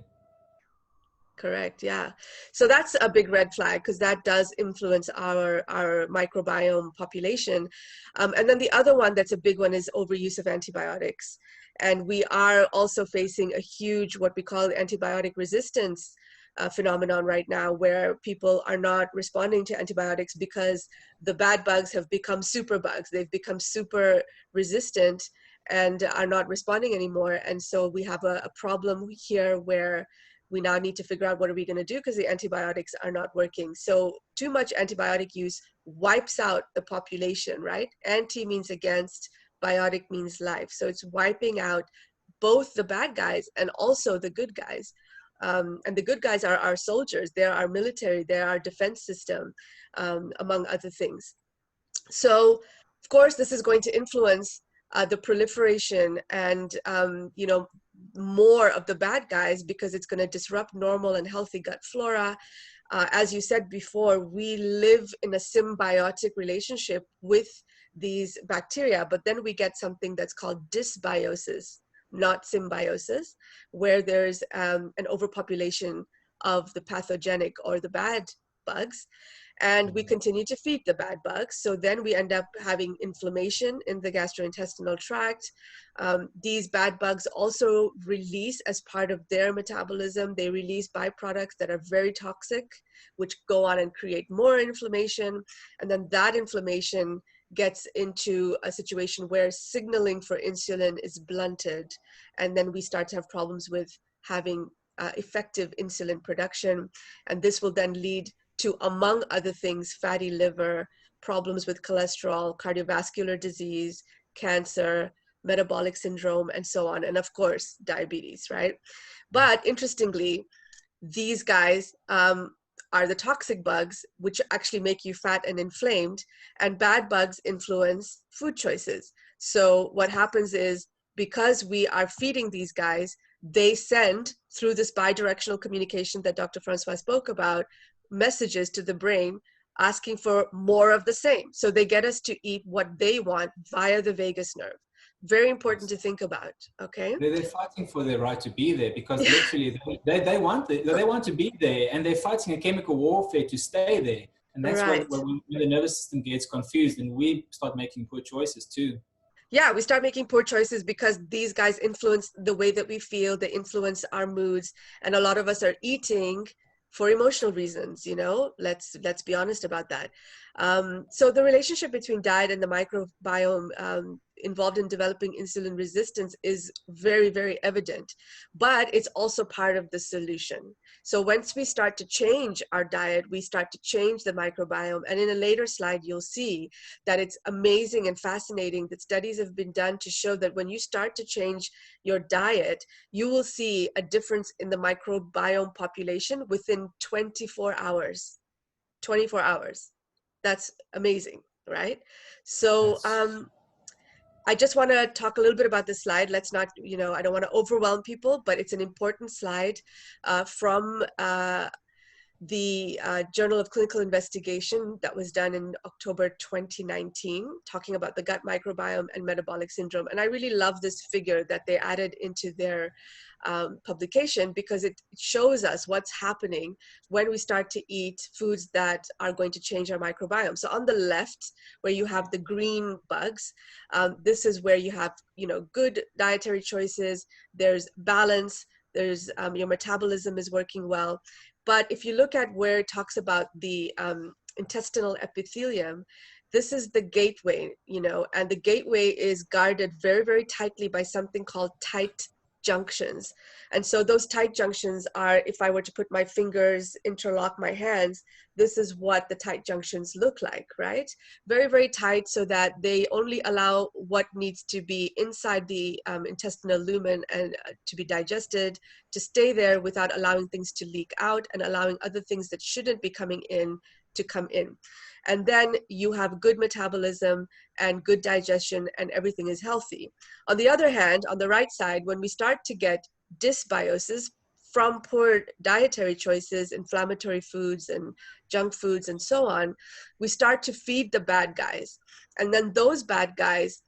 Correct. Yeah. So that's a big red flag, because that does influence our microbiome population. And then the other one that's a big one is overuse of antibiotics. And we are also facing a huge, what we call antibiotic resistance phenomenon right now, where people are not responding to antibiotics because the bad bugs have become super bugs. They've become super resistant and are not responding anymore. And so we have a problem here where we now need to figure out what are we going to do, because the antibiotics are not working. So too much antibiotic use wipes out the population, right? Anti means against, biotic means life. So it's wiping out both the bad guys and also the good guys. And the good guys are our soldiers, they're our military, they're our defense system, among other things. So, of course, this is going to influence the proliferation and, more of the bad guys, because it's going to disrupt normal and healthy gut flora. As you said before, we live in a symbiotic relationship with these bacteria, but then we get something that's called dysbiosis, not symbiosis, where there's an overpopulation of the pathogenic or the bad bugs, and we continue to feed the bad bugs. So then we end up having inflammation in the gastrointestinal tract. These bad bugs also release, as part of their metabolism, they release byproducts that are very toxic, which go on and create more inflammation. And then that inflammation gets into a situation where signaling for insulin is blunted. And then we start to have problems with having effective insulin production. And this will then lead to, among other things, fatty liver, problems with cholesterol, cardiovascular disease, cancer, metabolic syndrome, and so on. And of course, diabetes, right? But interestingly, these guys are the toxic bugs, which actually make you fat and inflamed, and bad bugs influence food choices. So what happens is, because we are feeding these guys, they send, through this bidirectional communication that Dr. Francois spoke about, messages to the brain asking for more of the same. So they get us to eat what they want via the vagus nerve. Very important to think about, okay? They're fighting for their right to be there, because literally they want to be there, and they're fighting a chemical warfare to stay there. And that's Right. when the nervous system gets confused and we start making poor choices too. Yeah, we start making poor choices because these guys influence the way that we feel, they influence our moods, and a lot of us are eating for emotional reasons, you know. Let's be honest about that. So the relationship between diet and the microbiome involved in developing insulin resistance is very, very evident, but it's also part of the solution. So once we start to change our diet, we start to change the microbiome, and in a later slide you'll see that it's amazing and fascinating that studies have been done to show that when you start to change your diet, you will see a difference in the microbiome population within 24 hours. 24 hours. That's amazing, right? So I just want to talk a little bit about this slide. Let's not, you know, I don't want to overwhelm people, but it's an important slide from the Journal of Clinical Investigation that was done in October 2019, talking about the gut microbiome and metabolic syndrome. And I really love this figure that they added into their publication because it shows us what's happening when we start to eat foods that are going to change our microbiome. So on the left, where you have the green bugs, this is where you have, you know, good dietary choices, there's balance, there's your metabolism is working well. But if you look at where it talks about the intestinal epithelium, this is the gateway, you know, and the gateway is guarded very, very tightly by something called tight junctions. And so those tight junctions are, if I were to put my fingers, interlock my hands, this is what the tight junctions look like, right? Very, very tight so that they only allow what needs to be inside the intestinal lumen and to be digested, to stay there without allowing things to leak out and allowing other things that shouldn't be coming in to come in. And then you have good metabolism and good digestion and everything is healthy. On the other hand, on the right side, when we start to get dysbiosis from poor dietary choices, inflammatory foods and junk foods and so on, we start to feed the bad guys. And then those bad guys,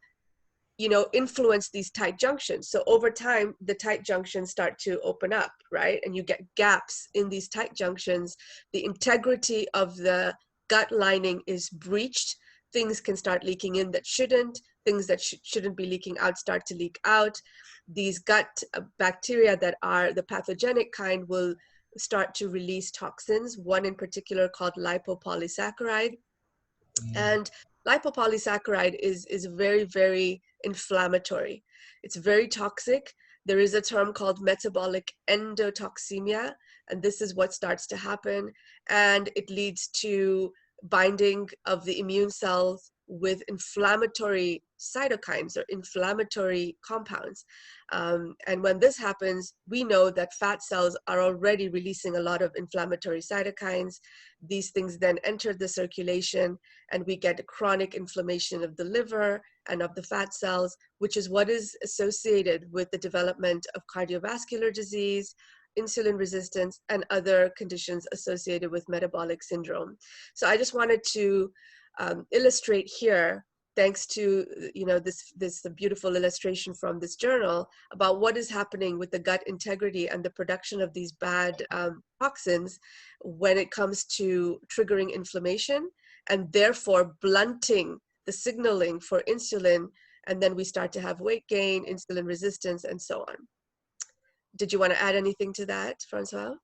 you know, influence these tight junctions. So over time, the tight junctions start to open up, right? And you get gaps in these tight junctions. The integrity of the gut lining is breached. Things can start leaking in that shouldn't. Things that shouldn't be leaking out start to leak out. These gut bacteria that are the pathogenic kind will start to release toxins, one in particular called lipopolysaccharide. And lipopolysaccharide is very, very inflammatory. It's very toxic. There is a term called metabolic endotoxemia, and this is what starts to happen. And it leads to binding of the immune cells with inflammatory cytokines or inflammatory compounds. And when this happens, we know that fat cells are already releasing a lot of inflammatory cytokines. These things then enter the circulation and we get chronic inflammation of the liver and of the fat cells, which is what is associated with the development of cardiovascular disease, insulin resistance, and other conditions associated with metabolic syndrome. So I just wanted to illustrate here, thanks to, you know, this beautiful illustration from this journal about what is happening with the gut integrity and the production of these bad toxins when it comes to triggering inflammation and therefore blunting the signaling for insulin, and then we start to have weight gain, insulin resistance, and so on. Did you want to add anything to that, Francois?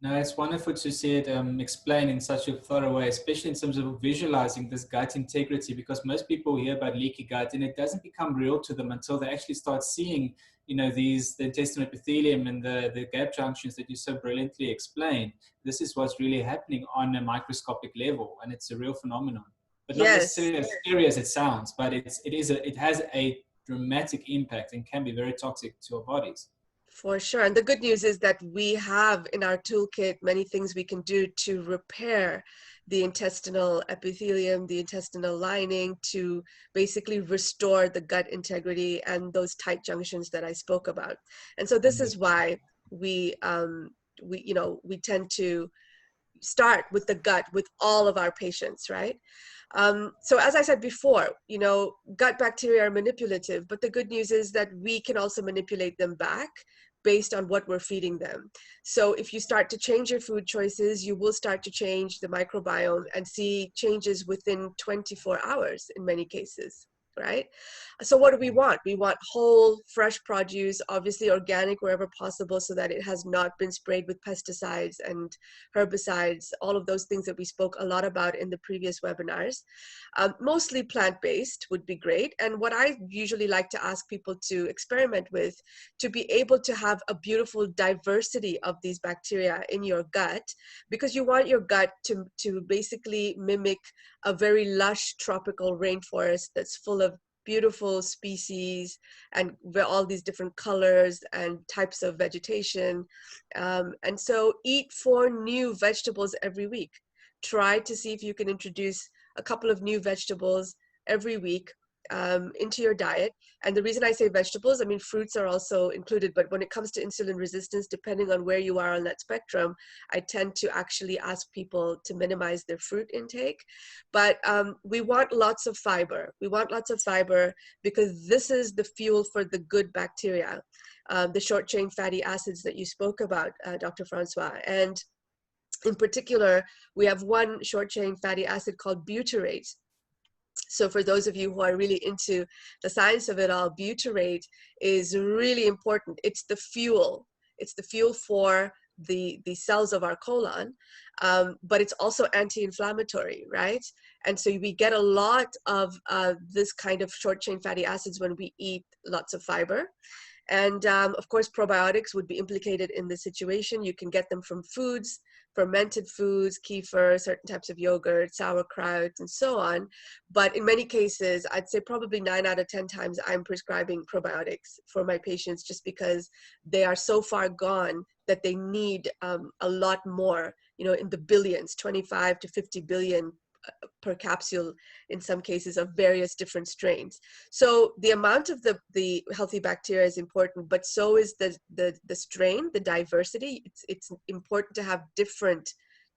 No, it's wonderful to see it explained in such a thorough way, especially in terms of visualizing this gut integrity, because most people hear about leaky gut and it doesn't become real to them until they actually start seeing, you know, the intestinal epithelium and the gap junctions that you so brilliantly explained. This is what's really happening on a microscopic level, and it's a real phenomenon. But not necessarily as scary as it sounds, but it has a dramatic impact and can be very toxic to our bodies. For sure. And the good news is that we have in our toolkit many things we can do to repair the intestinal epithelium, the intestinal lining, to basically restore the gut integrity and those tight junctions that I spoke about. And so this is why we tend to start with the gut with all of our patients, right? So as I said before, you know, gut bacteria are manipulative, but the good news is that we can also manipulate them back based on what we're feeding them. So if you start to change your food choices, you will start to change the microbiome and see changes within 24 hours in many cases, right? So what do we want? We want whole, fresh produce, obviously organic wherever possible, so that it has not been sprayed with pesticides and herbicides, all of those things that we spoke a lot about in the previous webinars. Mostly plant-based would be great. And what I usually like to ask people to experiment with, to be able to have a beautiful diversity of these bacteria in your gut, because you want your gut to basically mimic a very lush tropical rainforest that's full of beautiful species and all these different colors and types of vegetation. And so eat 4 new vegetables every week. Try to see if you can introduce a couple of new vegetables every week into your diet. And the reason I say vegetables, I mean, fruits are also included, but when it comes to insulin resistance, depending on where you are on that spectrum, I tend to actually ask people to minimize their fruit intake. But we want lots of fiber. We want lots of fiber because this is the fuel for the good bacteria, the short chain fatty acids that you spoke about, Dr. Francois. And in particular, we have one short chain fatty acid called butyrate. So for those of you who are really into the science of it all, butyrate is really important. It's the fuel. It's the fuel for the cells of our colon, but it's also anti-inflammatory, right? And so we get a lot of this kind of short chain fatty acids when we eat lots of fiber. And of course, probiotics would be implicated in this situation. You can get them from foods, fermented foods, kefir, certain types of yogurt, sauerkraut, and so on. But in many cases, I'd say probably 9 out of 10 times I'm prescribing probiotics for my patients just because they are so far gone that they need a lot more, you know, in the billions, 25 to 50 billion per capsule in some cases of various different strains. So the amount of the healthy bacteria is important, but so is the strain, the diversity. It's important to have different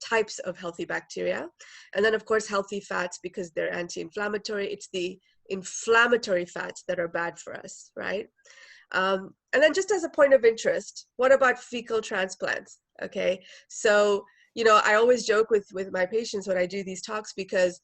types of healthy bacteria. And then of course healthy fats, because they're anti-inflammatory. It's the inflammatory fats that are bad for us, right? And then just as a point of interest, what about fecal transplants? Okay, so you know, I always joke with my patients when I do these talks because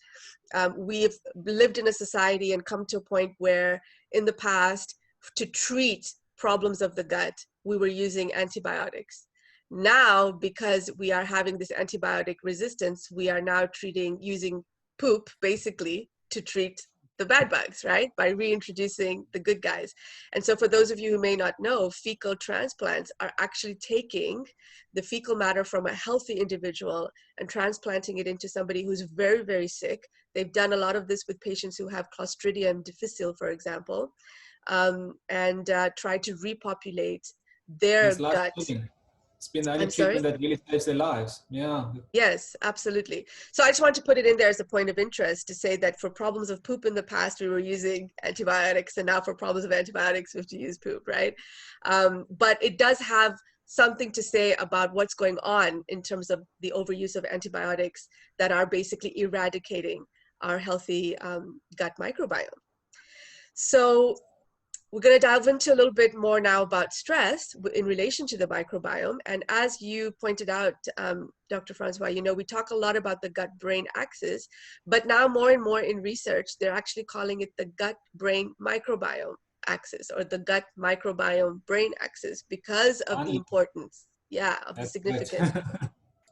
we've lived in a society and come to a point where in the past, to treat problems of the gut, we were using antibiotics. Now, because we are having this antibiotic resistance, we are now using poop basically to treat the bad bugs, right? By reintroducing the good guys. And so for those of you who may not know, fecal transplants are actually taking the fecal matter from a healthy individual and transplanting it into somebody who's very, very sick. They've done a lot of this with patients who have Clostridium difficile, for example, and try to repopulate their gut. It's been the only I'm sorry? treatment that really saves their lives. Yeah. Yes, absolutely. So I just want to put it in there as a point of interest to say that for problems of poop in the past, we were using antibiotics, and now for problems of antibiotics, we have to use poop, right? But it does have something to say about what's going on in terms of the overuse of antibiotics that are basically eradicating our healthy gut microbiome. So we're going to delve into a little bit more now about stress in relation to the microbiome. And as you pointed out, Dr. Francois, you know, we talk a lot about the gut-brain axis, but now more and more in research, they're actually calling it the gut-brain microbiome axis or the gut microbiome brain axis because of the importance, of the significance.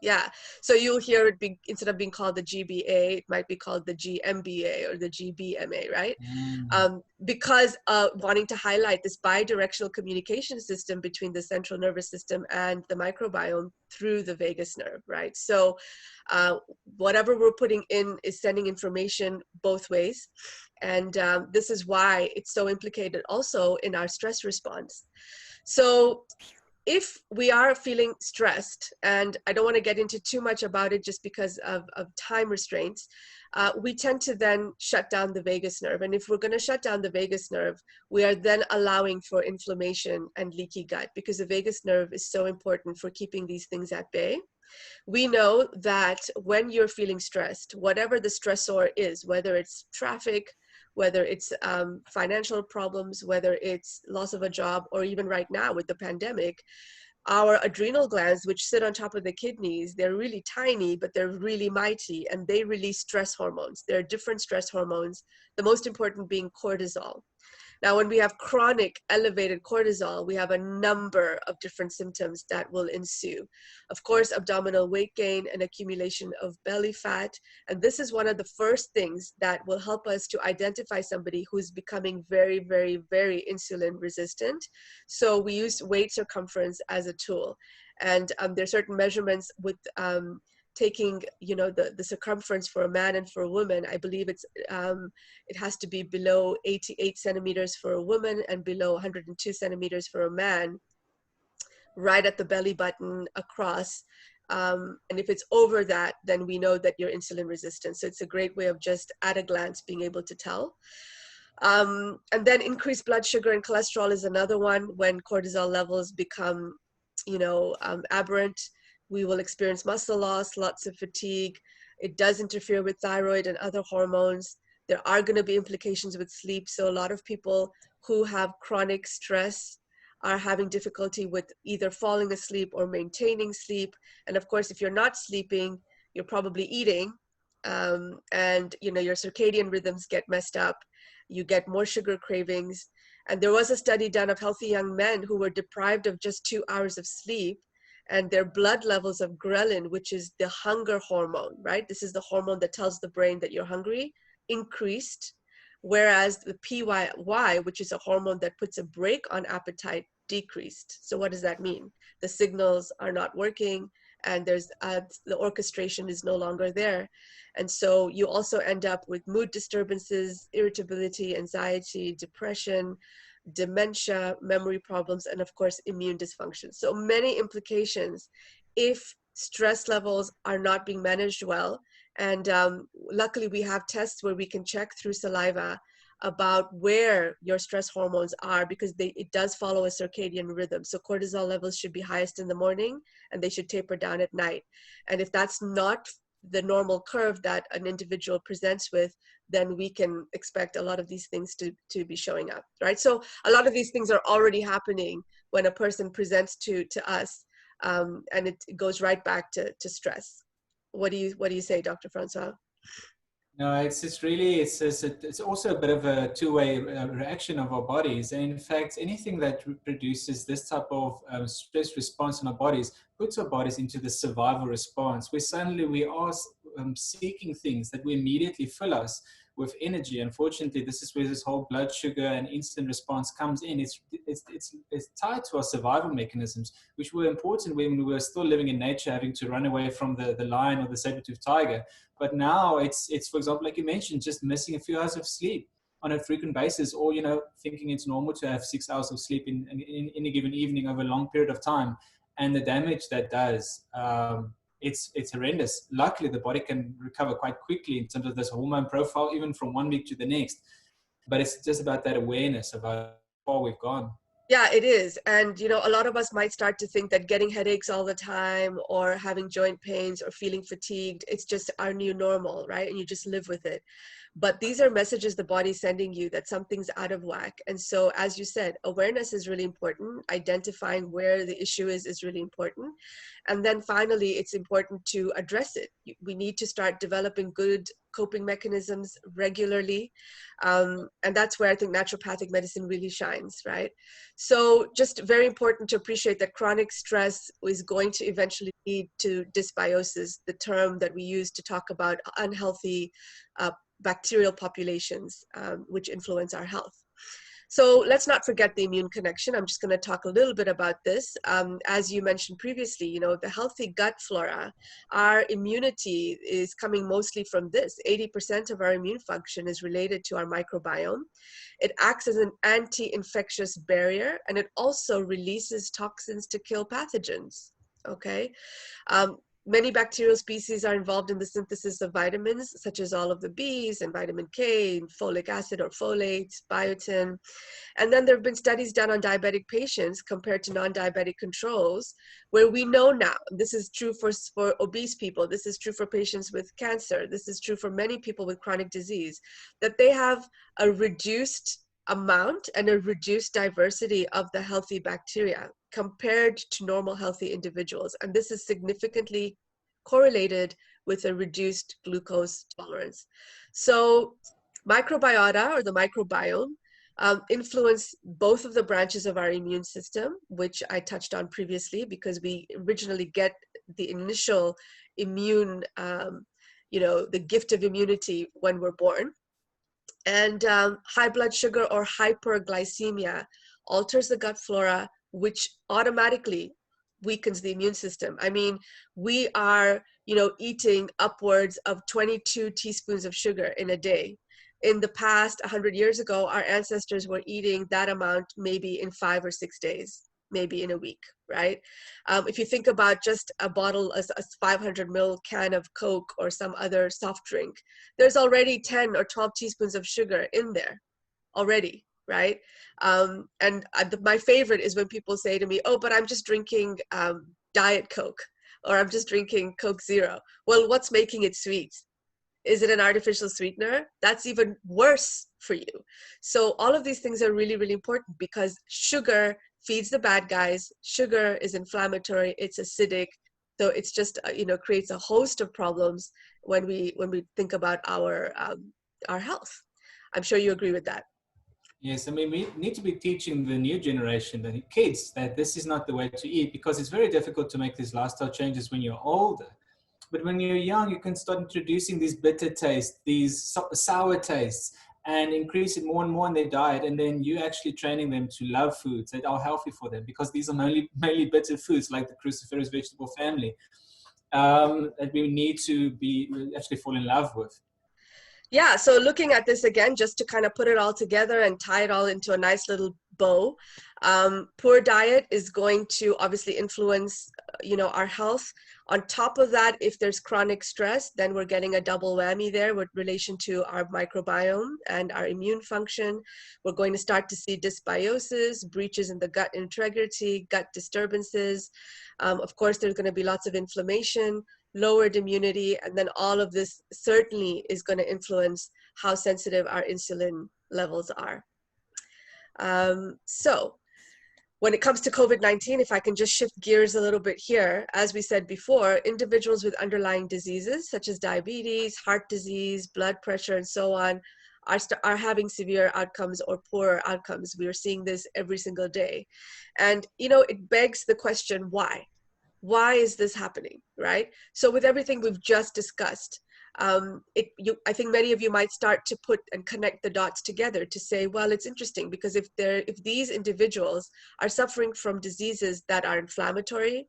Yeah, so you'll hear it instead of being called the GBA, it might be called the GMBA or the GBMA, right? Because wanting to highlight this bidirectional communication system between the central nervous system and the microbiome through the vagus nerve, right? So whatever we're putting in is sending information both ways. And this is why it's so implicated also in our stress response. So if we are feeling stressed, and I don't want to get into too much about it just because of time restraints, we tend to then shut down the vagus nerve. And if we're going to shut down the vagus nerve, we are then allowing for inflammation and leaky gut because the vagus nerve is so important for keeping these things at bay. We know that when you're feeling stressed, whatever the stressor is, whether it's traffic, whether it's financial problems, whether it's loss of a job, or even right now with the pandemic, our adrenal glands, which sit on top of the kidneys, they're really tiny, but they're really mighty, and they release stress hormones. There are different stress hormones, the most important being cortisol. Now, when we have chronic elevated cortisol, we have a number of different symptoms that will ensue. Of course, abdominal weight gain and accumulation of belly fat. And this is one of the first things that will help us to identify somebody who's becoming very, very, very insulin resistant. So we use weight circumference as a tool. And there are certain measurements with taking, you know, the circumference for a man and for a woman. I believe it has to be below 88 centimeters for a woman and below 102 centimeters for a man, right at the belly button across. And if it's over that, then we know that you're insulin resistant. So it's a great way of just at a glance being able to tell. And then increased blood sugar and cholesterol is another one. When cortisol levels become, you know, aberrant, we will experience muscle loss, lots of fatigue. It does interfere with thyroid and other hormones. There are going to be implications with sleep. So a lot of people who have chronic stress are having difficulty with either falling asleep or maintaining sleep. And of course, if you're not sleeping, you're probably eating, and you know, your circadian rhythms get messed up. You get more sugar cravings. And there was a study done of healthy young men who were deprived of just 2 hours of sleep, and their blood levels of ghrelin, which is the hunger hormone, right? This is the hormone that tells the brain that you're hungry, increased, whereas the PYY, which is a hormone that puts a brake on appetite, decreased. So what does that mean? The signals are not working, and there's the orchestration is no longer there. And so you also end up with mood disturbances, irritability, anxiety, depression, dementia, memory problems, and of course, immune dysfunction. So many implications if stress levels are not being managed well. And luckily, we have tests where we can check through saliva about where your stress hormones are, because it does follow a circadian rhythm. So cortisol levels should be highest in the morning, and they should taper down at night. And if that's not the normal curve that an individual presents with, then we can expect a lot of these things to be showing up, right? So a lot of these things are already happening when a person presents to us, and it goes right back to stress. What do you say, Dr. Francois? No, it's also a bit of a two-way reaction of our bodies. And in fact, anything that produces this type of stress response in our bodies puts our bodies into the survival response, where suddenly we are seeking things that will immediately fill us with energy. Unfortunately, this is where this whole blood sugar and insulin response comes in. It's tied to our survival mechanisms, which were important when we were still living in nature, having to run away from the lion or the saber-toothed tiger. But now it's, for example, like you mentioned, just missing a few hours of sleep on a frequent basis, or, you know, thinking it's normal to have 6 hours of sleep in a given evening over a long period of time. And the damage that does, it's horrendous. Luckily, the body can recover quite quickly in terms of this hormone profile, even from 1 week to the next. But it's just about that awareness of how far we've gone. Yeah, it is. And, you know, a lot of us might start to think that getting headaches all the time or having joint pains or feeling fatigued, it's just our new normal, right? And you just live with it. But these are messages the body's sending you that something's out of whack. And so, as you said, awareness is really important. Identifying where the issue is really important. And then finally, it's important to address it. We need to start developing good coping mechanisms regularly. And that's where I think naturopathic medicine really shines, right? So just very important to appreciate that chronic stress is going to eventually lead to dysbiosis, the term that we use to talk about unhealthy bacterial populations, which influence our health. So let's not forget the immune connection. I'm just going to talk a little bit about this. As you mentioned previously, you know, the healthy gut flora, our immunity is coming mostly from this. 80% of our immune function is related to our microbiome. It acts as an anti-infectious barrier, and it also releases toxins to kill pathogens, okay? many bacterial species are involved in the synthesis of vitamins, such as all of the Bs and vitamin K, and folic acid or folate, biotin. And then there have been studies done on diabetic patients compared to non-diabetic controls, where we know now, this is true for obese people, this is true for patients with cancer, this is true for many people with chronic disease, that they have a reduced amount and a reduced diversity of the healthy bacteria compared to normal healthy individuals. And this is significantly correlated with a reduced glucose tolerance. So microbiota, or the microbiome, influence both of the branches of our immune system, which I touched on previously, because we originally get the initial immune, the gift of immunity when we're born. And high blood sugar or hyperglycemia alters the gut flora, which automatically weakens the immune system. I mean, we are, eating upwards of 22 teaspoons of sugar in a day. In the past, 100 years ago, our ancestors were eating that amount maybe in 5 or 6 days, maybe in a week, right? If you think about just a bottle, a 500 ml can of Coke or some other soft drink, there's already 10 or 12 teaspoons of sugar in there already, right? My favorite is when people say to me, oh, but I'm just drinking Diet Coke, or I'm just drinking Coke Zero. Well, what's making it sweet? Is it an artificial sweetener? That's even worse for you. So all of these things are really, really important, because sugar feeds the bad guys. Sugar is inflammatory, it's acidic. So it's just, creates a host of problems when we think about our health. I'm sure you agree with that. Yes, I mean, we need to be teaching the new generation, the kids, that this is not the way to eat, because it's very difficult to make these lifestyle changes when you're older. But when you're young, you can start introducing these bitter tastes, these sour tastes, and increase it more and more in their diet. And then you actually training them to love foods that are healthy for them, because these are mainly bitter foods, like the cruciferous vegetable family, that we need to actually fall in love with. Yeah, so looking at this again, just to kind of put it all together and tie it all into a nice little bow, poor diet is going to obviously influence, our health. On top of that, if there's chronic stress, then we're getting a double whammy there with relation to our microbiome and our immune function. We're going to start to see dysbiosis, breaches in the gut integrity, gut disturbances. Of course, there's going to be lots of inflammation, lowered immunity, and then all of this certainly is going to influence how sensitive our insulin levels are. So when it comes to COVID-19, if I can just shift gears a little bit here, as we said before, individuals with underlying diseases such as diabetes, heart disease, blood pressure, and so on are having severe outcomes or poor outcomes. We are seeing this every single day. And, it begs the question, why? Why is this happening, right? So with everything we've just discussed, I think many of you might start to put and connect the dots together to say, well, it's interesting, because if these individuals are suffering from diseases that are inflammatory,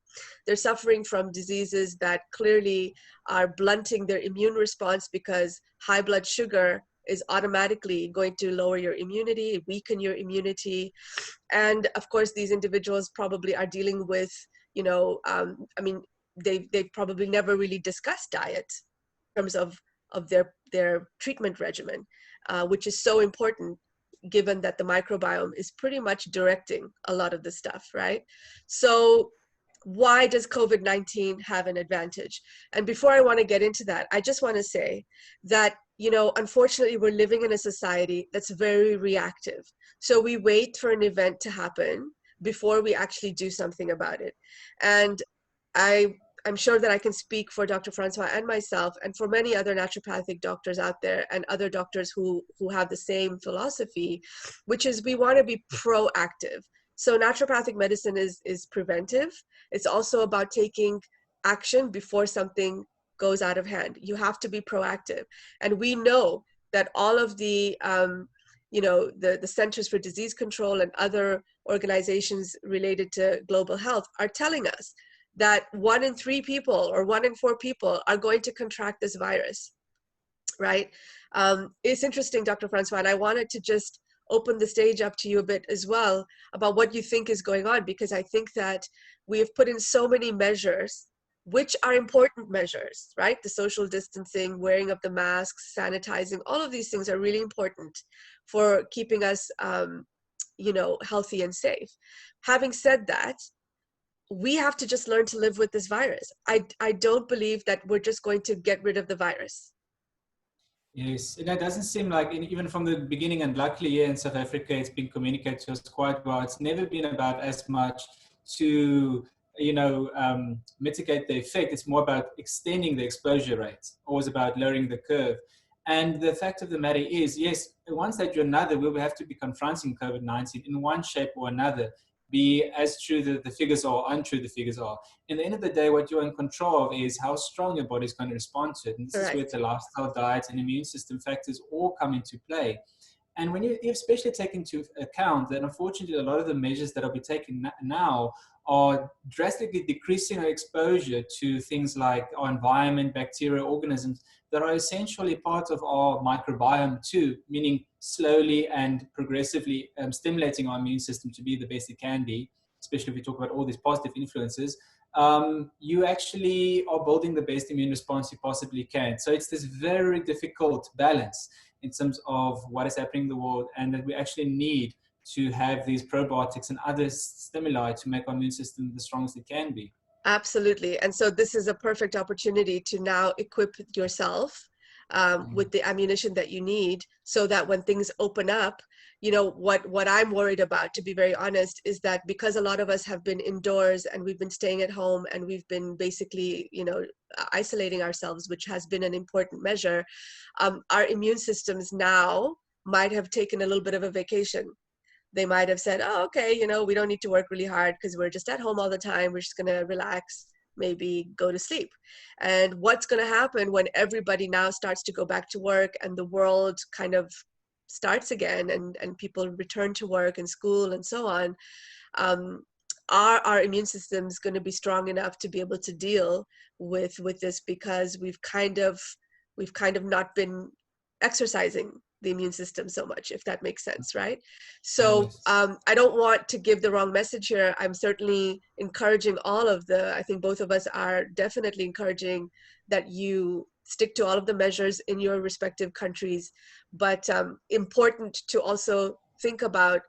they're suffering from diseases that clearly are blunting their immune response, because high blood sugar is automatically going to lower your immunity, weaken your immunity. And of course, these individuals probably are dealing with, they've probably never really discussed diet in terms of their treatment regimen, which is so important, given that the microbiome is pretty much directing a lot of the stuff, right? So why does COVID-19 have an advantage? And before I want to get into that, I just want to say that, unfortunately, we're living in a society that's very reactive. So we wait for an event to happen before we actually do something about it. And I'm sure that I can speak for Dr. Francois and myself, and for many other naturopathic doctors out there, and other doctors who have the same philosophy, which is we want to be proactive. So naturopathic medicine is preventive. It's also about taking action before something goes out of hand. You have to be proactive. And we know that all of the Centers for Disease Control and other organizations related to global health are telling us that 1 in 3 people or 1 in 4 people are going to contract this virus, right? It's interesting, Dr. Francois, and I wanted to just open the stage up to you a bit as well about what you think is going on, because I think that we have put in so many measures which are important measures, right? The social distancing, wearing of the masks, sanitizing, all of these things are really important for keeping us, healthy and safe. Having said that, we have to just learn to live with this virus. I don't believe that we're just going to get rid of the virus. Yes, and it doesn't seem like, even from the beginning, and luckily here in South Africa, it's been communicated to us quite well. It's never been about as much to, mitigate the effect. It's more about extending the exposure rates, always about lowering the curve. And the fact of the matter is, yes, at one stage or another, we will have to be confronting COVID-19 in one shape or another, be as true that the figures are, or untrue the figures are. In the end of the day, what you're in control of is how strong your body's going to respond to it. And this is where the lifestyle, diet, and immune system factors all come into play. And when you especially take into account that, unfortunately, a lot of the measures that will be taken now are drastically decreasing our exposure to things like our environment, bacteria, organisms that are essentially part of our microbiome too, meaning slowly and progressively stimulating our immune system to be the best it can be, especially if we talk about all these positive influences. You actually are building the best immune response you possibly can. So it's this very difficult balance in terms of what is happening in the world, and that we actually need to have these probiotics and other stimuli to make our immune system the strongest it can be. Absolutely. And so this is a perfect opportunity to now equip yourself with the ammunition that you need, so that when things open up, what I'm worried about, to be very honest, is that because a lot of us have been indoors and we've been staying at home and we've been basically, isolating ourselves, which has been an important measure, our immune systems now might have taken a little bit of a vacation. They might have said, oh, okay, we don't need to work really hard because we're just at home all the time. We're just going to relax, maybe go to sleep. And what's going to happen when everybody now starts to go back to work and the world kind of starts again, and people return to work and school and so on, are our immune systems going to be strong enough to be able to deal with this, because we've kind of not been exercising the immune system so much, if that makes sense, right? So I don't want to give the wrong message here. I'm certainly encouraging I think both of us are definitely encouraging that you stick to all of the measures in your respective countries, but important to also think about,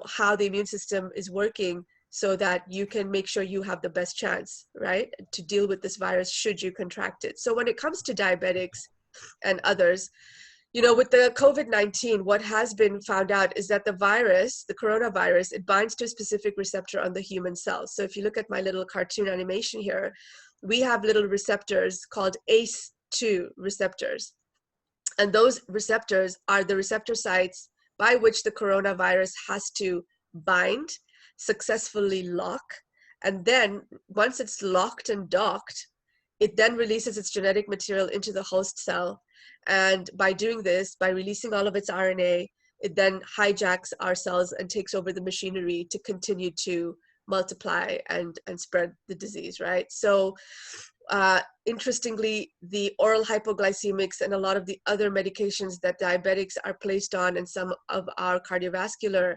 how the immune system is working, so that you can make sure you have the best chance, right, to deal with this virus should you contract it. So when it comes to diabetics and others, with the COVID-19, what has been found out is that the coronavirus, it binds to a specific receptor on the human cells. So if you look at my little cartoon animation here, we have little receptors called ACE2 receptors. And those receptors are the receptor sites by which the coronavirus has to bind, successfully lock, and then once it's locked and docked, it then releases its genetic material into the host cell. And by doing this, by releasing all of its RNA, it then hijacks our cells and takes over the machinery to continue to multiply and spread the disease, right? So interestingly, the oral hypoglycemics and a lot of the other medications that diabetics are placed on, and some of our cardiovascular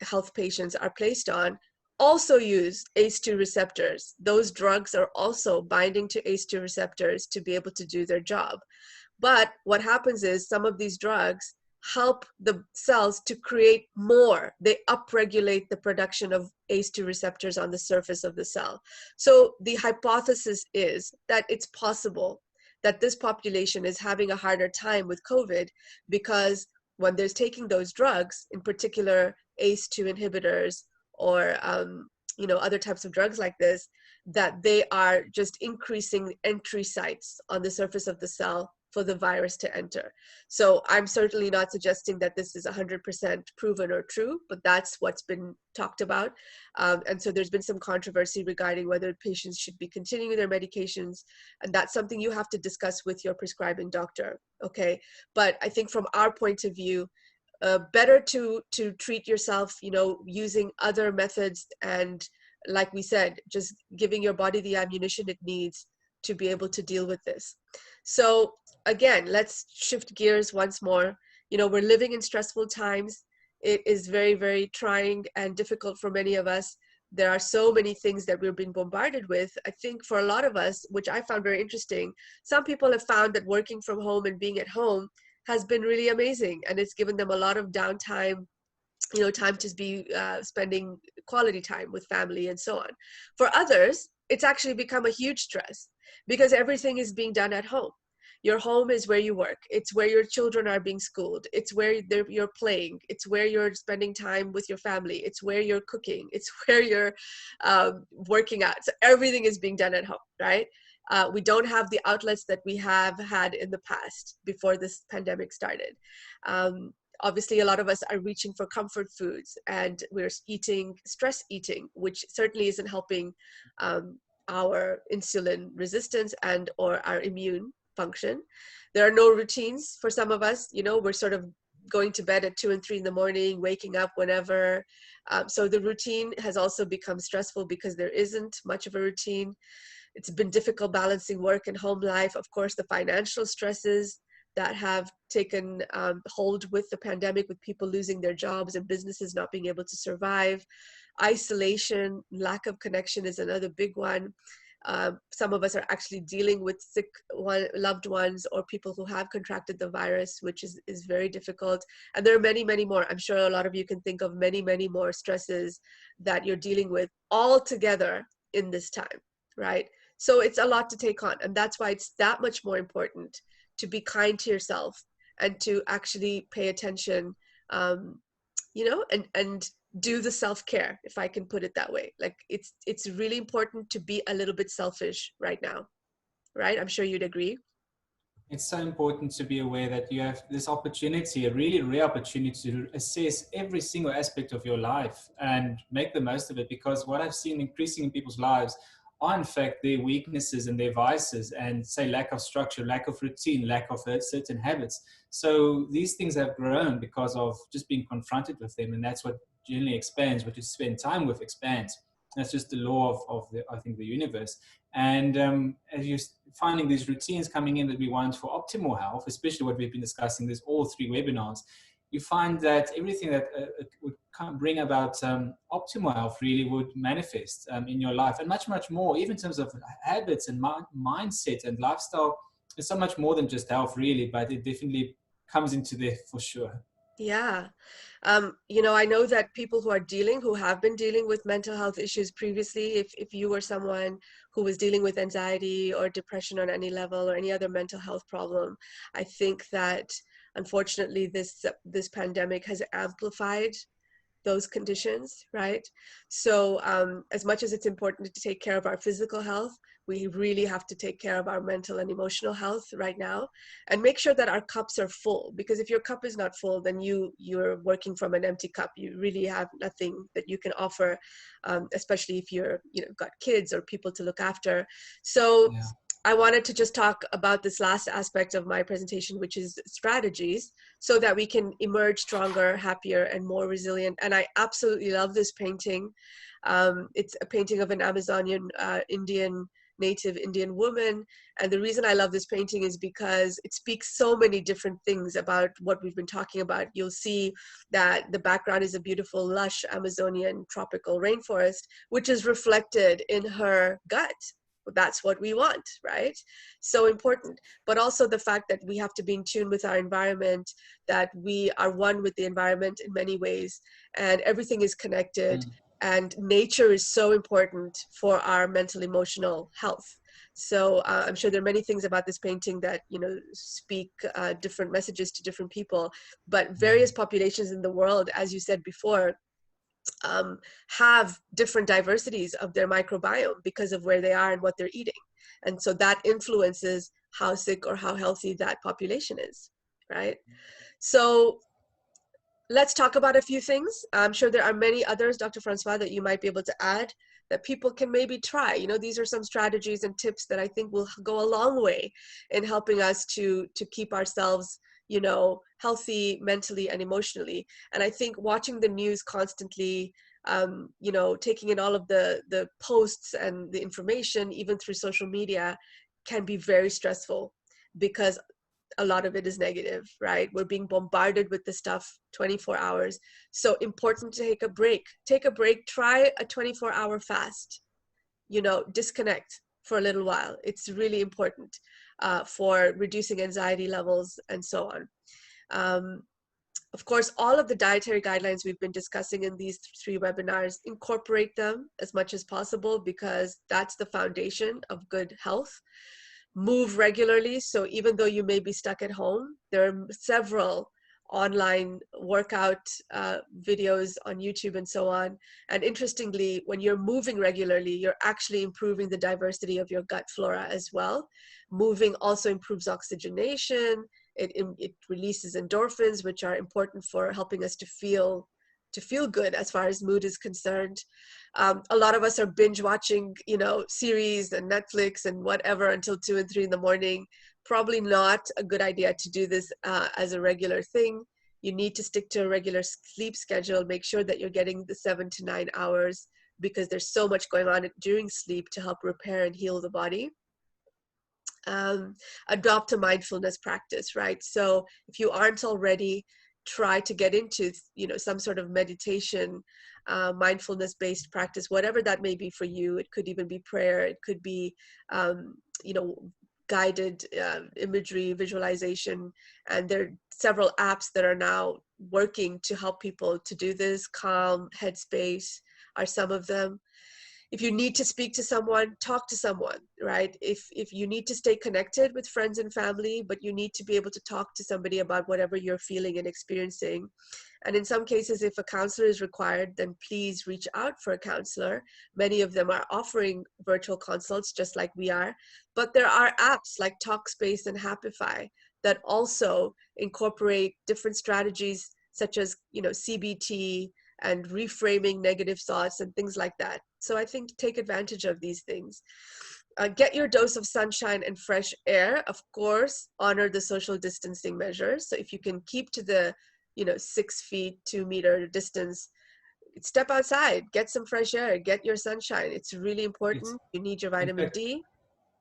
health patients are placed on, also use ACE2 receptors. Those drugs are also binding to ACE2 receptors to be able to do their job. But what happens is some of these drugs help the cells to create more. They upregulate the production of ACE2 receptors on the surface of the cell. So the hypothesis is that it's possible that this population is having a harder time with COVID, because when they're taking those drugs, in particular ACE2 inhibitors or other types of drugs like this, that they are just increasing entry sites on the surface of the cell for the virus to enter. So I'm certainly not suggesting that this is 100% proven or true, but that's what's been talked about. And so there's been some controversy regarding whether patients should be continuing their medications, and that's something you have to discuss with your prescribing doctor, okay? But I think from our point of view, better to treat yourself, using other methods, and like we said, just giving your body the ammunition it needs to be able to deal with this. So again, let's shift gears once more. We're living in stressful times. It is very, very trying and difficult for many of us, there are so many things that we're being bombarded with. I think for a lot of us, which I found very interesting, some people have found that working from home and being at home has been really amazing, and it's given them a lot of downtime, time to be spending quality time with family and so on. For others, it's actually become a huge stress because everything is being done at home. Your home is where you work. It's where your children are being schooled. It's where you're playing. It's where you're spending time with your family. It's where you're cooking. It's where you're working out. So everything is being done at home, right? We don't have the outlets that we have had in the past before this pandemic started. Obviously, a lot of us are reaching for comfort foods, and we're eating stress eating, which certainly isn't helping our insulin resistance and or our immune function. There are no routines for some of us. We're sort of going to bed at 2 and 3 in the morning, waking up whenever. So the routine has also become stressful because there isn't much of a routine. It's been difficult balancing work and home life. Of course, the financial stresses that have taken hold with the pandemic, with people losing their jobs and businesses not being able to survive. Isolation, lack of connection is another big one. Some of us are actually dealing with sick loved ones or people who have contracted the virus, which is very difficult. And there are many, many more. I'm sure a lot of you can think of many, many more stresses that you're dealing with all together in this time, right? So it's a lot to take on. And that's why it's that much more important to be kind to yourself and to actually pay attention, and do the self-care, if I can put it that way. Like it's really important to be a little bit selfish right now, right? I'm sure you'd agree. It's so important to be aware that you have this opportunity, a really rare opportunity to assess every single aspect of your life and make the most of it, because what I've seen increasing in people's lives are in fact their weaknesses and their vices, and say lack of structure, lack of routine, lack of certain habits. So these things have grown because of just being confronted with them, and that's what generally expands. What you spend time with expands. That's just the law of I think the universe. And as you're finding these routines coming in that we want for optimal health, especially what we've been discussing, there's all 3 webinars, you find that everything that would bring about optimal health really would manifest in your life, and much, much more, even in terms of habits and mindset and lifestyle. It's so much more than just health, really, but it definitely comes into there for sure. Yeah. I know that people who have been dealing with mental health issues previously, if you were someone who was dealing with anxiety or depression on any level or any other mental health problem, I think that unfortunately this pandemic has amplified those conditions, right? So as much as it's important to take care of our physical health, we really have to take care of our mental and emotional health right now, and make sure that our cups are full. Because if your cup is not full, then you're working from an empty cup. You really have nothing that you can offer, especially if you're got kids or people to look after. So Yeah. I wanted to just talk about this last aspect of my presentation, which is strategies, so that we can emerge stronger, happier, and more resilient. And I absolutely love this painting. It's a painting of an Amazonian native Indian woman. And the reason I love this painting is because it speaks so many different things about what we've been talking about. You'll see that the background is a beautiful, lush Amazonian tropical rainforest, which is reflected in her gut. That's what we want, right? So important. But also the fact that we have to be in tune with our environment, that we are one with the environment in many ways, and everything is connected. And nature is so important for our mental, emotional health. So I'm sure there are many things about this painting that speak different messages to different people. But various populations in the world, as you said before, have different diversities of their microbiome because of where they are and what they're eating. And so that influences how sick or how healthy that population is, right? So let's talk about a few things. I'm sure there are many others, Dr. Francois, that you might be able to add that people can maybe try. These are some strategies and tips that I think will go a long way in helping us to keep ourselves healthy mentally and emotionally. And I think watching the news constantly, taking in all of the posts and the information, even through social media, can be very stressful, because a lot of it is negative, right? We're being bombarded with the stuff 24 hours. So important to take a break. Take a break, try a 24-hour fast, disconnect for a little while. It's really important for reducing anxiety levels and so on. Of course, all of the dietary guidelines we've been discussing in these 3 webinars, incorporate them as much as possible because that's the foundation of good health. Move regularly. So even though you may be stuck at home, there are several online workout videos on YouTube and so on. And interestingly, when you're moving regularly, you're actually improving the diversity of your gut flora as well. Moving also improves oxygenation. It releases endorphins, which are important for helping us to feel good as far as mood is concerned. A lot of us are binge watching, series and Netflix and whatever until 2 and 3 in the morning. Probably not a good idea to do this as a regular thing. You need to stick to a regular sleep schedule. Make sure that you're getting the 7 to 9 hours because there's so much going on during sleep to help repair and heal the body. Adopt a mindfulness practice, right? So if you aren't already, try to get into, some sort of meditation, mindfulness-based practice, whatever that may be for you. It could even be prayer. It could be, guided imagery, visualization. And there are several apps that are now working to help people to do this. Calm, Headspace are some of them. If you need to speak to someone, talk to someone, right? If you need to stay connected with friends and family, but you need to be able to talk to somebody about whatever you're feeling and experiencing. And in some cases, if a counselor is required, then please reach out for a counselor. Many of them are offering virtual consults just like we are. But there are apps like Talkspace and Happify that also incorporate different strategies such as, CBT and reframing negative thoughts and things like that. So I think take advantage of these things. Get your dose of sunshine and fresh air. Of course, honor the social distancing measures. So if you can keep to the 6 feet, 2 meter distance, step outside, get some fresh air, get your sunshine. It's really important. You need your vitamin D.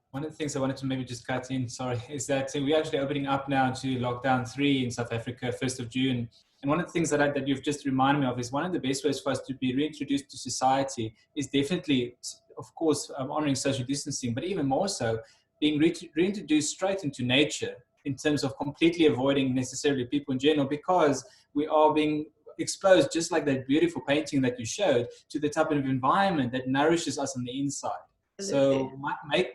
One of the things I wanted to maybe just cut in, is that we're actually opening up now to lockdown 3 in South Africa, 1st of June. And one of the things that you've just reminded me of is one of the best ways for us to be reintroduced to society is definitely, of course, honoring social distancing, but even more so, being reintroduced straight into nature in terms of completely avoiding necessarily people in general, because we are being exposed, just like that beautiful painting that you showed, to the type of environment that nourishes us on the inside. So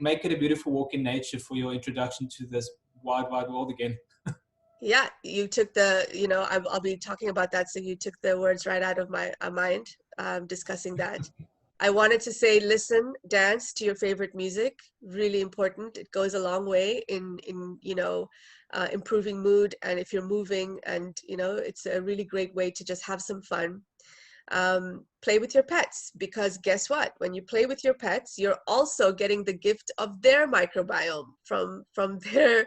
make it a beautiful walk in nature for your introduction to this wide, wide world again. Yeah, you took I'll be talking about that. So you took the words right out of my mind, discussing that. I wanted to say, listen, dance to your favorite music. Really important. It goes a long way in improving mood. And if you're moving, and it's a really great way to just have some fun. Play with your pets, because guess what? When you play with your pets, you're also getting the gift of their microbiome from their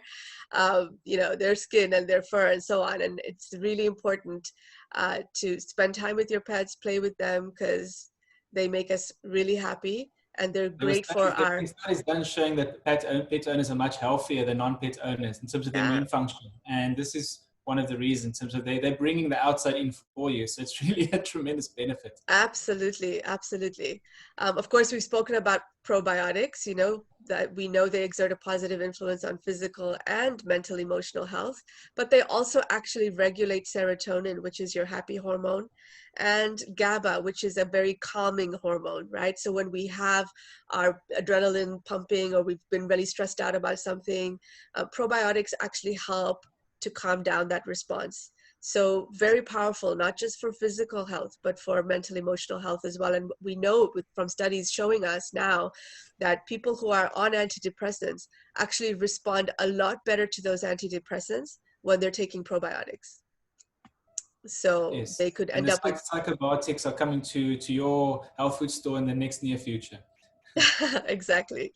their skin and their fur and so on. And it's really important to spend time with your pets, play with them, because they make us really happy, and they're great for our... Studies done showing that pet owners are much healthier than non-pet owners in terms of their immune function. And this is one of the reasons, in terms of they're bringing the outside in for you. So it's really a tremendous benefit. Absolutely, absolutely. Of course, we've spoken about probiotics, that we know they exert a positive influence on physical and mental emotional health, but they also actually regulate serotonin, which is your happy hormone, and GABA, which is a very calming hormone, right? So when we have our adrenaline pumping, or we've been really stressed out about something, probiotics actually help to calm down that response. So very powerful, not just for physical health, but for mental, emotional health as well. And we know from studies showing us now that people who are on antidepressants actually respond a lot better to those antidepressants when they're taking probiotics. So yes, they could end up with... Psychobiotics are coming to your health food store in the next near future. Exactly.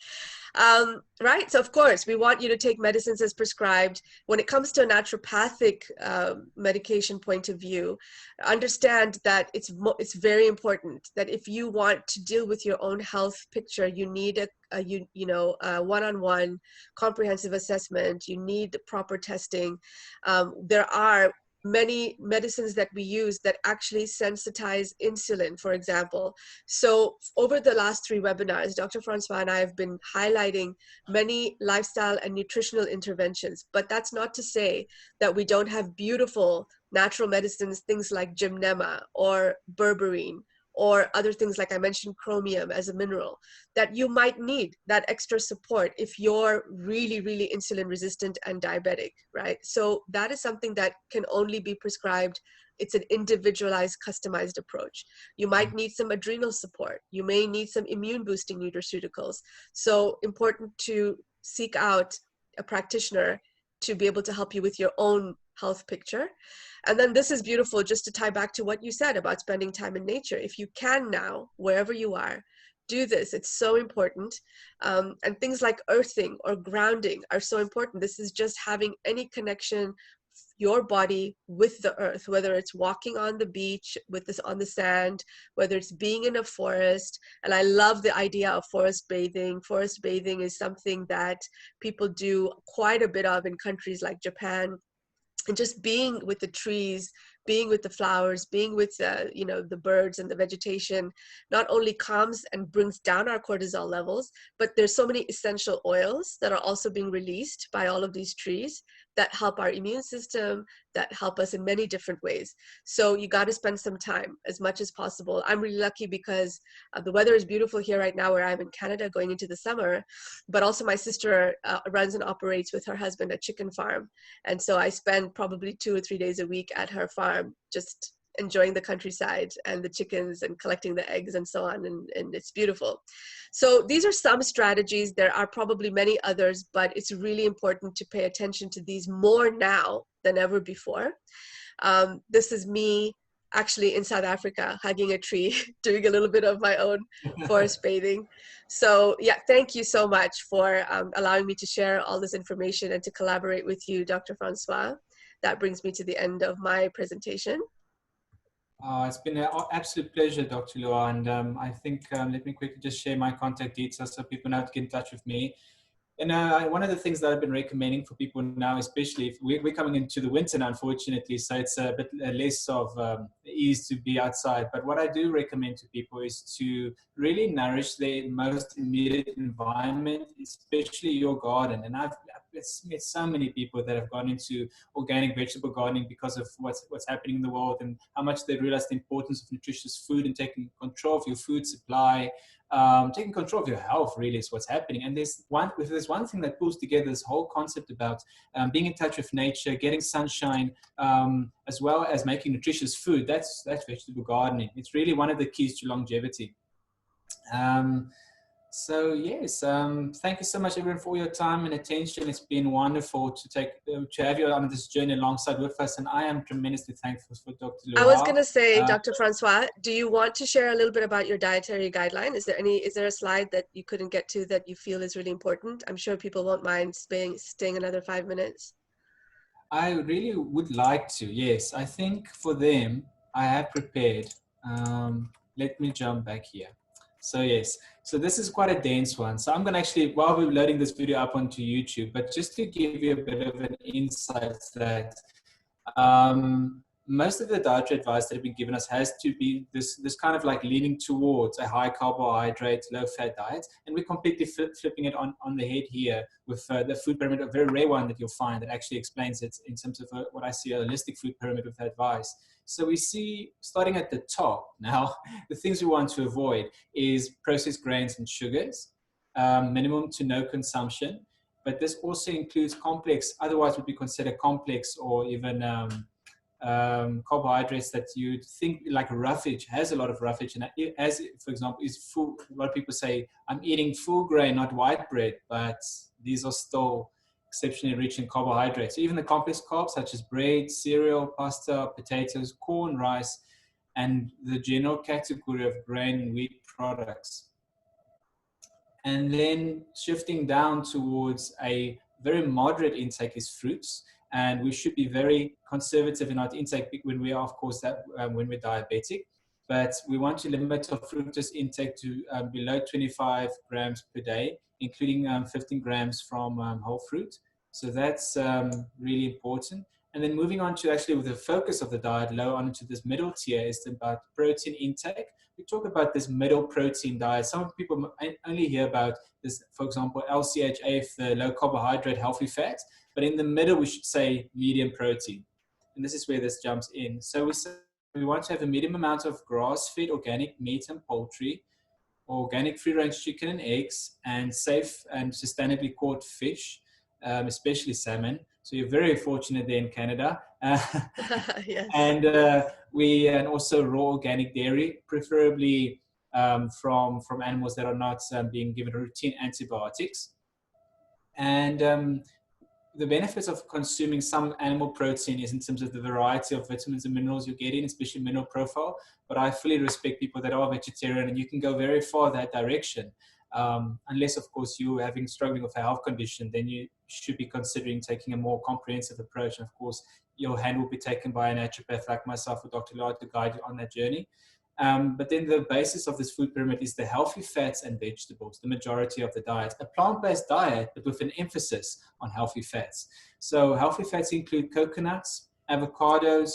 Right. So of course, we want you to take medicines as prescribed. When it comes to a naturopathic medication point of view, understand that it's very important that if you want to deal with your own health picture, you need a one-on-one comprehensive assessment. You need proper testing. There are many medicines that we use that actually sensitize insulin, for example. So over the last 3 webinars, Dr. Francois and I have been highlighting many lifestyle and nutritional interventions, but that's not to say that we don't have beautiful natural medicines, things like gymnema or berberine, or other things like I mentioned, chromium as a mineral, that you might need that extra support if you're really, really insulin resistant and diabetic, right? So that is something that can only be prescribed. It's an individualized, customized approach. You might need some adrenal support. You may need some immune boosting nutraceuticals. So important to seek out a practitioner to be able to help you with your own health picture. And then this is beautiful, just to tie back to what you said about spending time in nature. If you can now, wherever you are, do this. It's so important. And things like earthing or grounding are so important. This is just having any connection, your body with the earth, whether it's walking on the beach with this on the sand, whether it's being in a forest. And I love the idea of forest bathing. Forest bathing is something that people do quite a bit of in countries like Japan. And just being with the trees, being with the flowers, being with the birds and the vegetation, not only calms and brings down our cortisol levels, but there's so many essential oils that are also being released by all of these trees that help our immune system, that help us in many different ways. So you got to spend some time as much as possible. I'm really lucky because the weather is beautiful here right now where I'm in Canada going into the summer, but also my sister runs and operates with her husband a chicken farm. And so I spend probably 2 or 3 days a week at her farm, just enjoying the countryside and the chickens and collecting the eggs and so on. And it's beautiful. So these are some strategies. There are probably many others, but it's really important to pay attention to these more now than ever before. This is me actually in South Africa, hugging a tree, doing a little bit of my own forest bathing. So yeah, thank you so much for allowing me to share all this information and to collaborate with you, Dr. Francois. That brings me to the end of my presentation. It's been an absolute pleasure, Dr. Luhar, and I think let me quickly just share my contact details so people know how to get in touch with me. And one of the things that I've been recommending for people now, especially if we're coming into the winter now, unfortunately, so it's a bit less of ease to be outside. But what I do recommend to people is to really nourish their most immediate environment, especially your garden. And I've met so many people that have gone into organic vegetable gardening because of what's happening in the world and how much they realize the importance of nutritious food and taking control of your food supply. Taking control of your health really is what's happening. And there's one thing that pulls together this whole concept about being in touch with nature, getting sunshine, as well as making nutritious food. That's vegetable gardening. It's really one of the keys to longevity. So yes, thank you so much everyone for your time and attention. It's been wonderful to have you on this journey alongside with us, and I am tremendously thankful for Dr. Luhar. I was going to say, Dr. Francois, do you want to share a little bit about your dietary guideline? Is there a slide that you couldn't get to that you feel is really important? I'm sure people won't mind staying another 5 minutes. I really would like to, yes. I think for them, I have prepared. Let me jump back here. So yes, so this is quite a dense one. So I'm going to actually, while we're loading this video up onto YouTube, but just to give you a bit of an insight that most of the dietary advice that have been given us has to be this kind of like leaning towards a high carbohydrate, low fat diet. And we're completely flipping it on the head here with the food pyramid, a very rare one that you'll find that actually explains it in terms of what I see a holistic food pyramid with advice. So we see, starting at the top now, the things we want to avoid is processed grains and sugars, minimum to no consumption. But this also includes complex, otherwise would be considered complex or even carbohydrates that you think like roughage, has a lot of roughage. And as, for example, is full, a lot of people say, I'm eating full grain, not white bread, but these are still exceptionally rich in carbohydrates. So even the complex carbs such as bread, cereal, pasta, potatoes, corn, rice, and the general category of grain and wheat products. And then shifting down towards a very moderate intake is fruits. And we should be very conservative in our intake when we are, of course, when we're diabetic. But we want to limit our fructose intake to below 25 grams per day, including 15 grams from whole fruit. So that's really important. And then moving on to actually with the focus of the diet, low on into this middle tier is about protein intake. We talk about this middle protein diet. Some people only hear about this, for example, LCHF, the low carbohydrate, healthy fat. But in the middle, we should say medium protein. And this is where this jumps in. So we want to have a medium amount of grass-fed organic meat and poultry, organic free-range chicken and eggs, and safe and sustainably caught fish, especially salmon. So you're very fortunate there in Canada. Yes. And also raw organic dairy, preferably from animals that are not being given routine antibiotics. And the benefits of consuming some animal protein is in terms of the variety of vitamins and minerals you're getting, especially mineral profile. But I fully respect people that are vegetarian, and you can go very far that direction. Unless, of course, you're struggling with a health condition, then you should be considering taking a more comprehensive approach. And of course, your hand will be taken by a naturopath like myself or Dr. Luhar to guide you on that journey. But then the basis of this food pyramid is the healthy fats and vegetables, the majority of the diet. A plant-based diet, but with an emphasis on healthy fats. So healthy fats include coconuts, avocados,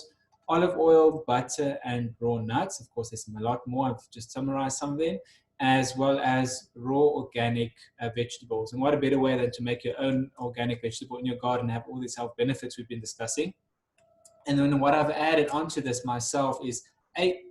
olive oil, butter, and raw nuts. Of course, there's a lot more. I've just summarized some of them, as well as raw organic vegetables. And what a better way than to make your own organic vegetable in your garden and have all these health benefits we've been discussing. And then what I've added onto this myself is a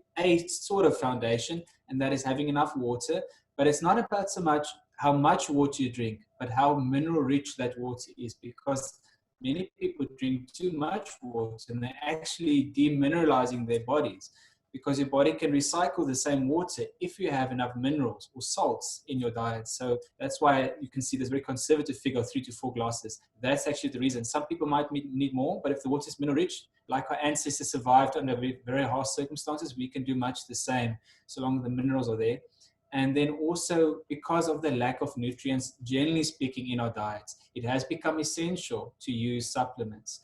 sort of foundation, and that is having enough water. But it's not about so much how much water you drink, but how mineral rich that water is, because many people drink too much water and they're actually demineralizing their bodies, because your body can recycle the same water if you have enough minerals or salts in your diet. So that's why you can see this very conservative figure of 3 to 4 glasses. That's actually the reason. Some people might need more, but if the water is mineral rich, like our ancestors survived under very, very harsh circumstances, we can do much the same so long as the minerals are there. And then also, because of the lack of nutrients, generally speaking, in our diets, it has become essential to use supplements.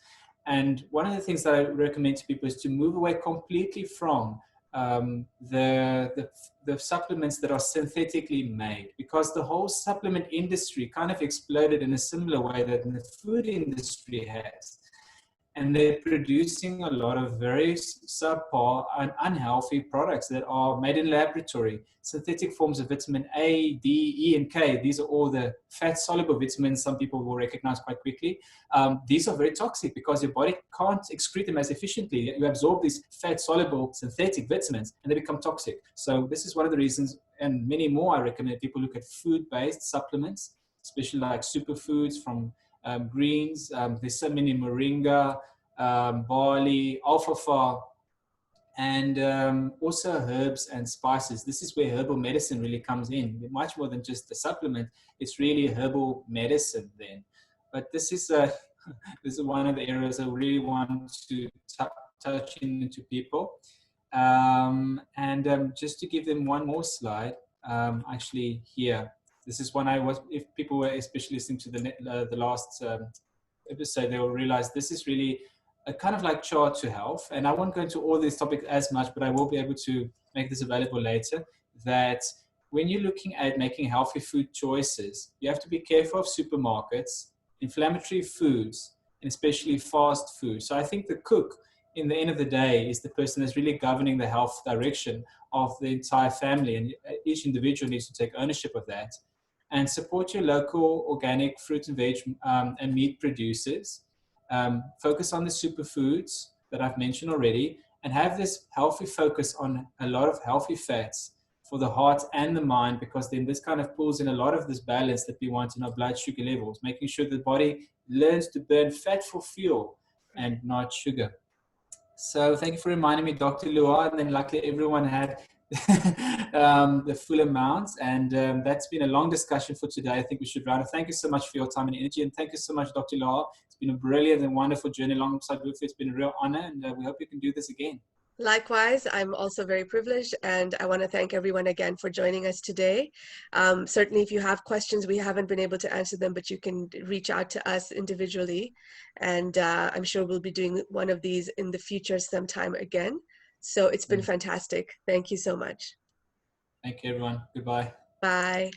And one of the things that I recommend to people is to move away completely from the supplements that are synthetically made, because the whole supplement industry kind of exploded in a similar way that the food industry has. And they're producing a lot of very subpar and unhealthy products that are made in laboratory. Synthetic forms of vitamin A, D, E, and K. These are all the fat-soluble vitamins some people will recognize quite quickly. These are very toxic because your body can't excrete them as efficiently. You absorb these fat-soluble synthetic vitamins and they become toxic. So this is one of the reasons, and many more, I recommend people look at food-based supplements, especially like superfoods from greens. There's so many moringa, barley, alfalfa, and also herbs and spices. This is where herbal medicine really comes in. Much more than just a supplement, it's really herbal medicine then. But this is this is one of the areas I really want to touch into people. Just to give them one more slide, actually here. This is one if people were especially listening to the last episode, they will realize this is really a kind of like chart to health. And I won't go into all these topics as much, but I will be able to make this available later, that when you're looking at making healthy food choices, you have to be careful of supermarkets, inflammatory foods, and especially fast food. So I think the cook, in the end of the day, is the person that's really governing the health direction of the entire family. And each individual needs to take ownership of that. And support your local organic fruit and veg and meat producers. Focus on the superfoods that I've mentioned already, and have this healthy focus on a lot of healthy fats for the heart and the mind, because then this kind of pulls in a lot of this balance that we want in our blood sugar levels, making sure the body learns to burn fat for fuel and not sugar. So thank you for reminding me, Dr. Luhar, and then luckily everyone had the full amounts, and that's been a long discussion for today. I think we should round up. Thank you so much for your time and energy, and thank you so much, Dr. Luhar. It's been a brilliant and wonderful journey alongside with you. It's been a real honor, and we hope you can do this again. Likewise, I'm also very privileged, and I want to thank everyone again for joining us today. Certainly, if you have questions, we haven't been able to answer them, but you can reach out to us individually, and I'm sure we'll be doing one of these in the future sometime again. So it's been fantastic. Thank you so much. Thank you, everyone. Goodbye. Bye.